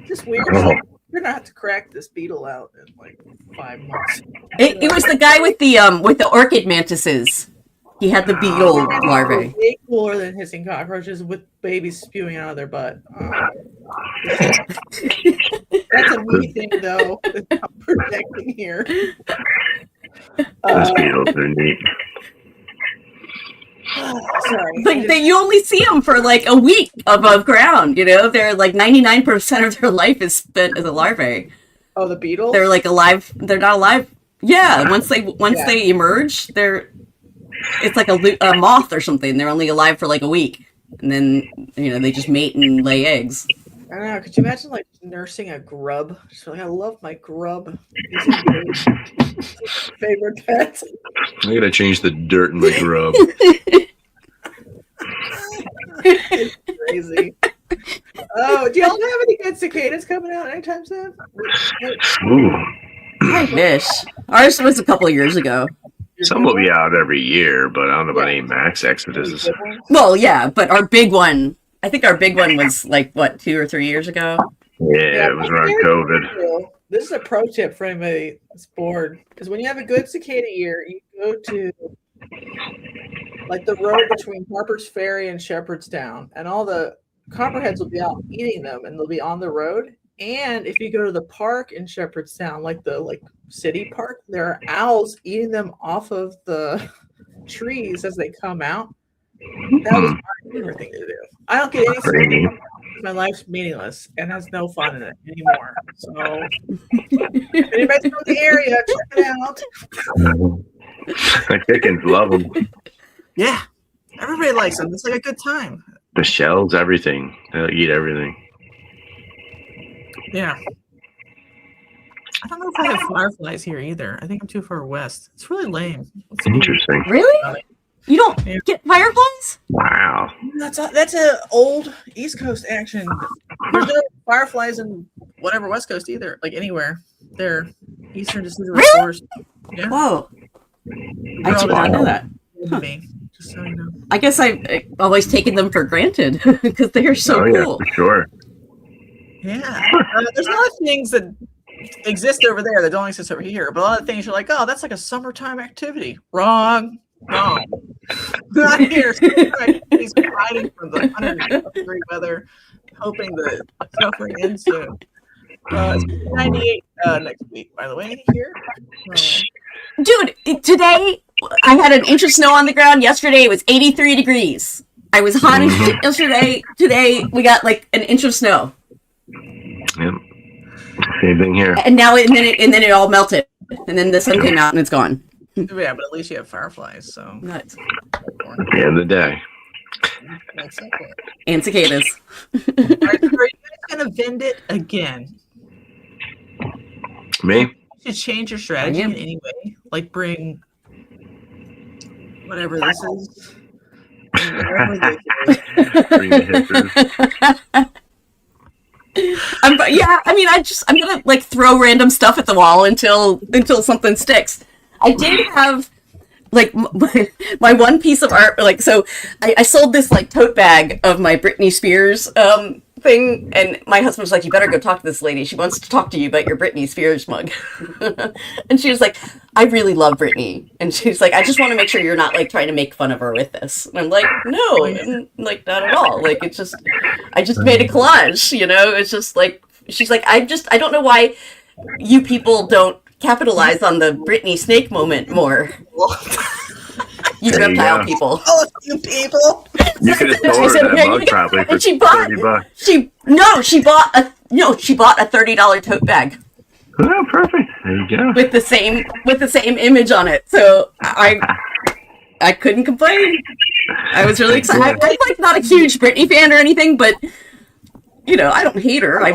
S2: Just weird. We're gonna have to crack this beetle out in like 5 months.
S1: It was the guy with the orchid mantises. He had the beetle larvae.
S2: Way cooler than hissing cockroaches with babies spewing out of their butt. That's a me thing, though. That I'm projecting here.
S3: Those beetles are neat.
S2: Sorry.
S1: Like you only see them for like a week above ground. They're like 99% of their life is spent as a larvae.
S2: Oh, the beetles?
S1: They're like alive. They're not alive. Yeah. Once they emerge, it's like a moth or something. They're only alive for like a week, and then they just mate and lay eggs.
S2: I don't know. Could you imagine like nursing a grub? Just like, I love my grub. Favorite pet.
S3: I gotta change the dirt in my grub.
S2: It's crazy. Oh, do y'all have any good cicadas coming out anytime soon?
S3: Ooh.
S1: I wish. Ours was a couple of years ago.
S3: Some will be out every year, but I don't know about any max exoduses.
S1: Well, yeah, but our big one, I think our big one was like, what, 2 or 3 years ago?
S3: Yeah, it was around COVID.
S2: This is a pro tip for anybody that's bored. Because when you have a good cicada year, you go to like the road between Harper's Ferry and Shepherdstown, and all the copperheads will be out eating them, and they'll be on the road. And if you go to the park in Shepherdstown, like the city park, there are owls eating them off of the trees as they come out. That was my favorite thing to do. I don't get any sleep. My life's meaningless and has no fun in it anymore. So if anybody's from the area, check it out.
S3: The chickens love them.
S2: Yeah. Everybody likes them. It's like a good time.
S3: The shells, everything. They'll eat everything.
S2: Yeah. I don't know if I have fireflies here either. I think I'm too far west. It's really lame.
S3: Interesting.
S1: Really? You don't get fireflies?
S3: Wow.
S2: That's a old East Coast action. There's no fireflies in whatever West Coast either. Like anywhere. They're Eastern deciduous forest. Yeah.
S1: Whoa. I did not know that.
S2: Me. Just so you know.
S1: I guess I've always taken them for granted because they are so cool.
S3: For sure.
S2: Yeah. There's a lot of things that exist over there that don't exist over here. But a lot of things you're like, oh, that's like a summertime activity. Wrong. Not here. He's hiding from the 100-degree weather, hoping the suffering ends soon. It's 98 next week, by the way, here.
S1: Dude, today I had an inch of snow on the ground. Yesterday it was 83 degrees. I was hot as shit yesterday. Today we got like an inch of snow.
S3: Yep. Same thing here.
S1: And now and then it all melted. And then the sun came out and it's gone.
S2: Yeah, but at least you have fireflies, so
S1: Nuts.
S3: At the end of the day.
S1: And cicadas.
S2: Are you guys gonna vend it again?
S3: Me?
S2: You should change your strategy in any way. Like bring whatever this is.
S3: Bring the hipsters.
S1: I'm gonna like throw random stuff at the wall until something sticks. I did have like my one piece of art, like, so I sold this like tote bag of my Britney Spears thing, and my husband was like, you better go talk to this lady. She wants to talk to you about your Britney Spears mug. And she was like, I really love Britney. And she's like, I just want to make sure you're not like trying to make fun of her with this. And I'm like, no, and, like, not at all. Like, it's just, I just made a collage, you know? It's just like, she's like, I don't know why you people don't capitalize on the Britney snake moment more. You
S3: There you
S1: reptile
S3: go.
S1: people.
S2: Oh, you people!
S3: You could have sold her that mug probably for
S1: And she bought
S3: $30.
S1: she bought a $30 tote bag
S3: Oh, perfect. There you go.
S1: with the same image on it. So I couldn't complain. I was really excited. I'm like not a huge Britney fan or anything, but you know, I don't hate her. I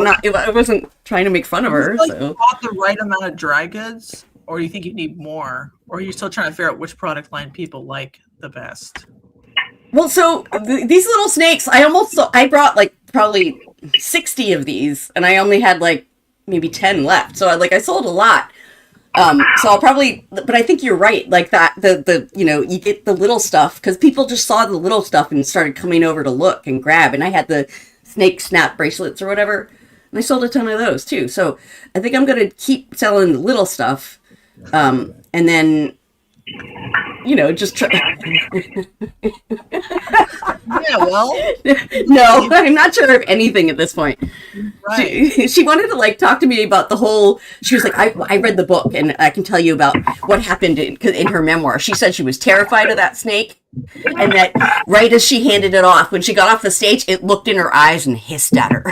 S1: wasn't trying to make fun of her.
S2: Do you
S1: So
S2: bought the right amount of dry goods, or do you think you need more, or are you still trying to figure out which product line people like the best?
S1: well, so these little snakes, I brought like probably 60 of these, and I only had like maybe 10 left. So I sold a lot. So I'll probably, but I think you're right. Like that, the you know, you get the little stuff because people just saw the little stuff and started coming over to look and grab. And I had the snake snap bracelets or whatever, and I sold a ton of those too. So I think I'm gonna keep selling the little stuff, and then, you know, just try.
S2: Yeah, well,
S1: No, I'm not sure of anything at this point.
S2: right.
S1: She wanted to like talk to me about the whole. She was like, I read the book and I can tell you about what happened in her memoir. She said she was terrified of that snake, and that right as she handed it off, when she got off the stage, it looked in her eyes and hissed at her.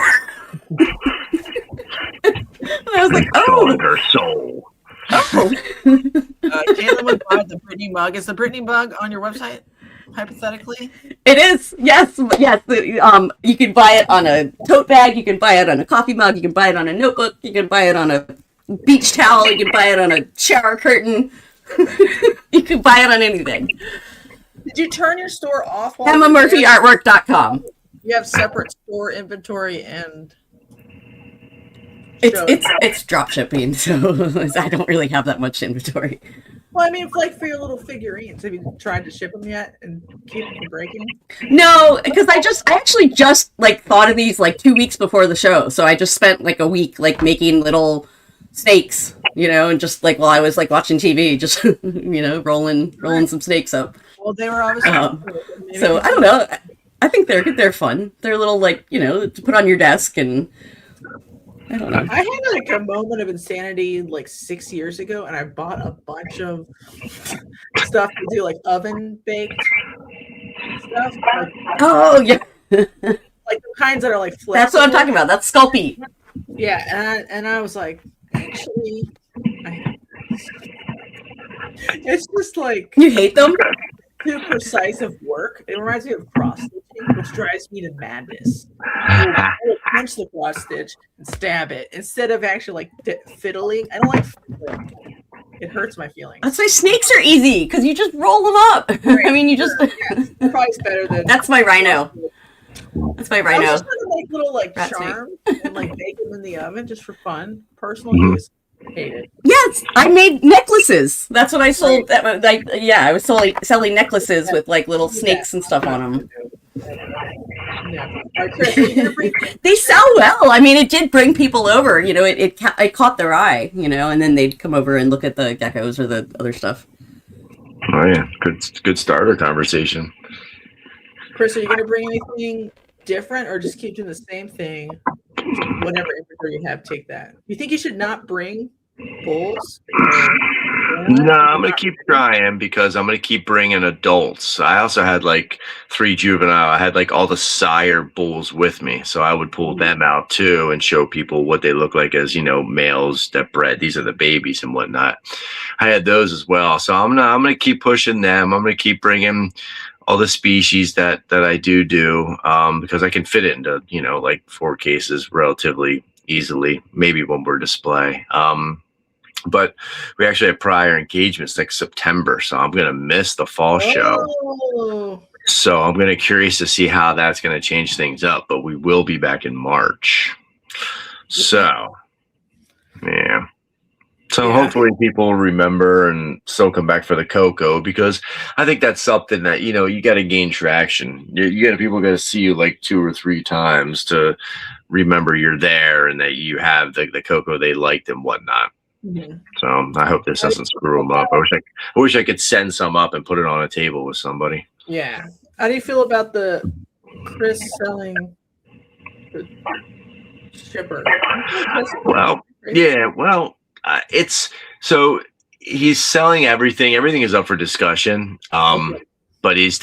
S1: And I was like, oh,
S3: Her soul.
S2: Jalen would buy the Britney mug. Is the Britney mug on your website? Hypothetically,
S1: it is. Yes. You can buy it on a tote bag. You can buy it on a coffee mug. You can buy it on a notebook. You can buy it on a beach towel. You can buy it on a shower curtain. You can buy it on anything.
S2: did you turn your store off?
S1: EmmaMurphyArtwork.com.
S2: You have separate store inventory and.
S1: It's drop shipping, so I don't really have that much inventory.
S2: Well, I mean, like for your little figurines, have you tried to ship them yet and keep them from breaking?
S1: No, because I actually just like thought of these like 2 weeks before the show, so I just spent like a week like making little snakes, you know, and just like while I was like watching TV, just you know, rolling some snakes up.
S2: Well, they were obviously.
S1: So I don't know. I think they're fun. They're little like, you know, to put on your desk, and I don't know.
S2: I had like a moment of insanity like 6 years ago, and I bought a bunch of stuff to do like oven baked stuff. Like,
S1: Oh yeah,
S2: like the kinds that are like flexible.
S1: that's what I'm talking about. That's Sculpey.
S2: Yeah, and I was like, actually, it's just like
S1: You hate them?
S2: too precise of work. It reminds me of cross stitching, which drives me to madness. I will punch the cross stitch and stab it instead of actually like fiddling. I don't like fiddling. It hurts my feelings.
S1: That's why snakes are easy, because you just roll them up. I mean, you just.
S2: Yeah, probably better than.
S1: That's my rhino. That's my
S2: I was
S1: rhino.
S2: just gonna make little like
S1: Rat snake.
S2: charms and like bake them in the oven just for fun, personal use. Hate it.
S1: Yes, I made necklaces. That's what I sold. I was selling necklaces with like little snakes and stuff on them.
S2: Yeah. All right, Chris, are you gonna bring?
S1: They sell well. I mean, it did bring people over. You know, it caught their eye. You know, and then they'd come over and look at the geckos or the other stuff.
S3: Oh yeah, good starter conversation.
S2: Chris, are you gonna bring anything different, or just keep doing the same thing? Whatever inventory you have, take that. You think you should not bring bulls?
S3: No, I'm gonna keep trying because I'm gonna keep bringing adults. I also had like 3 juvenile. I had like all the sire bulls with me, so I would pull them out too and show people what they look like as, you know, males that bred. These are the babies and whatnot. I had those as well, so I'm gonna keep pushing them. I'm gonna keep bringing all the species that I do because I can fit it into, you know, like 4 cases relatively easily, maybe one more display. But we actually have prior engagements next September, so I'm going to miss the fall show. So I'm going to curious to see how that's going to change things up, but we will be back in March. So, yeah. So hopefully people remember and still come back for the Coco, because I think that's something that, you know, you got to gain traction. People got to see you like 2 or 3 times to remember you're there and that you have the Coco they liked and whatnot. Mm-hmm. So I hope this doesn't screw them up. I wish I could send some up and put it on a table with somebody.
S2: Yeah. How do you feel about the Chris selling the shipper?
S3: Well, yeah. Well, it's so he's selling everything. Everything is up for discussion. But it's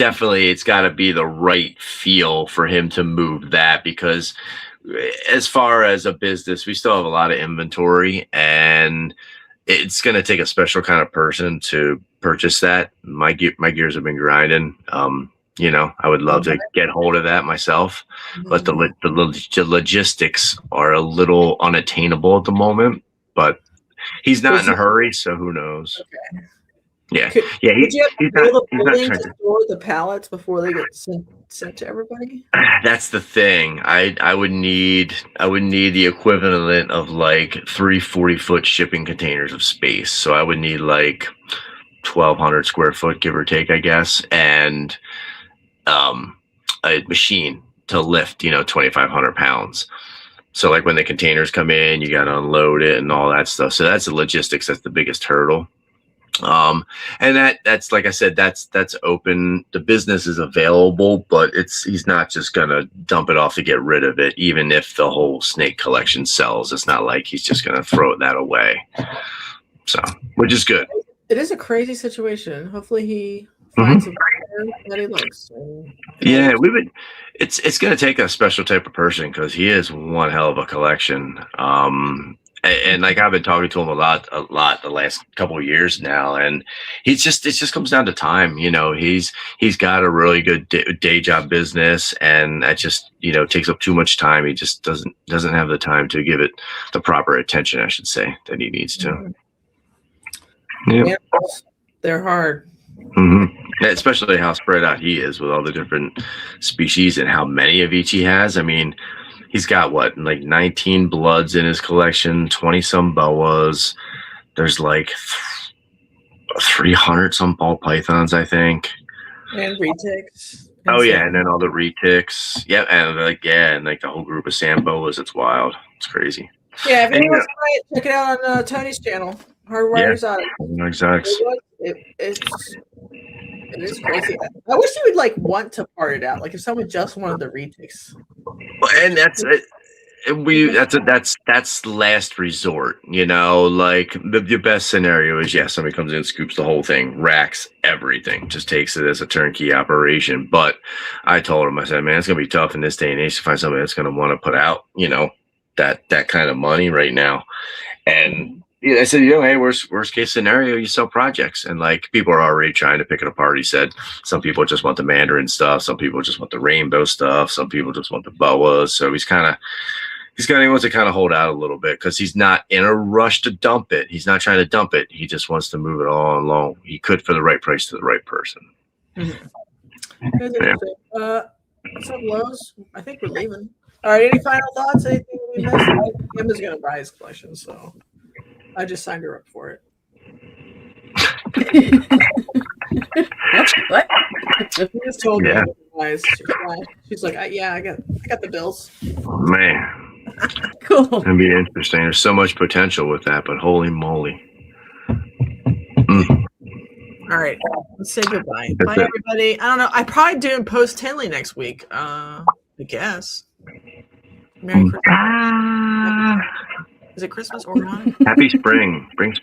S3: got to be the right feel for him to move that, because as far as a business, we still have a lot of inventory, and it's going to take a special kind of person to purchase that. My gears have been grinding. You know, I would love to get hold of that myself, but the logistics are a little unattainable at the moment. But he's not in a hurry, so who knows? Okay. Yeah,
S2: Could you have to build a building to store the pallets before they get sent to everybody?
S3: That's the thing. I would need the equivalent of like 3 40-foot shipping containers of space. So I would need like 1,200 square foot, give or take, I guess, and a machine to lift, you know, 2,500 pounds. So like when the containers come in, you got to unload it and all that stuff. So that's the logistics. That's the biggest hurdle. And that's like I said, that's open. The business is available, but he's not just gonna dump it off to get rid of it. Even if the whole snake collection sells, it's not like he's just gonna throw that away. So, which is good.
S2: It is a crazy situation. Hopefully he finds a buyer that he likes.
S3: Yeah, it's gonna take a special type of person, because he is one hell of a collection. And like I've been talking to him a lot the last couple of years now, and it just comes down to time. You know, he's got a really good day job business, and that just, you know, takes up too much time. He just doesn't have the time to give it the proper attention, I should say, that he needs to. Yeah,
S2: they're hard.
S3: Mm-hmm. Especially how spread out he is with all the different species and how many of each he has. I mean, he's got like 19 bloods in his collection, 20 some boas. There's like 300 some ball pythons, I think.
S2: And retics.
S3: Oh yeah, and then all the retics. Yeah, and like the whole group of sand boas. It's wild. It's crazy.
S2: Yeah, if anyone wants to try it, check it out on Tony's channel. Hardwire Exotics.
S3: Exotics.
S2: It is crazy. I wish you would like want to part it out. Like if someone just wanted the retics.
S3: And that's that's last resort. You know, like the best scenario is somebody comes in, scoops the whole thing, racks everything, just takes it as a turnkey operation. But I told him, I said, man, it's gonna be tough in this day and age to find somebody that's gonna want to put out, you know, that kind of money right now. And yeah, I said, you know, hey, worst case scenario, you sell projects, and like people are already trying to pick it apart. He said some people just want the mandarin stuff, some people just want the rainbow stuff, some people just want the boas. So he wants to kind of hold out a little bit, because he's not in a rush to dump it. He's not trying to dump it. He just wants to move it all along. He could for the right price to the right person.
S2: Yeah. What's up, Lowe's? I think we're leaving. All right. Any final thoughts? Anything we missed? Tim is going to buy his collection, so. I just signed her up for it.
S1: What?
S2: She just told
S3: Yeah.
S2: me otherwise. She's like, yeah, I got the bills.
S3: Man,
S1: Cool.
S3: it'd be interesting. There's so much potential with that, but holy moly. Mm.
S2: All right, let's say goodbye.
S3: That's
S2: Bye,
S3: it.
S2: everybody. I don't know. I probably doing post Tinley next week. I guess. Merry Christmas.
S3: Ah,
S2: Is it Christmas or not?
S3: happy spring. Bring spring.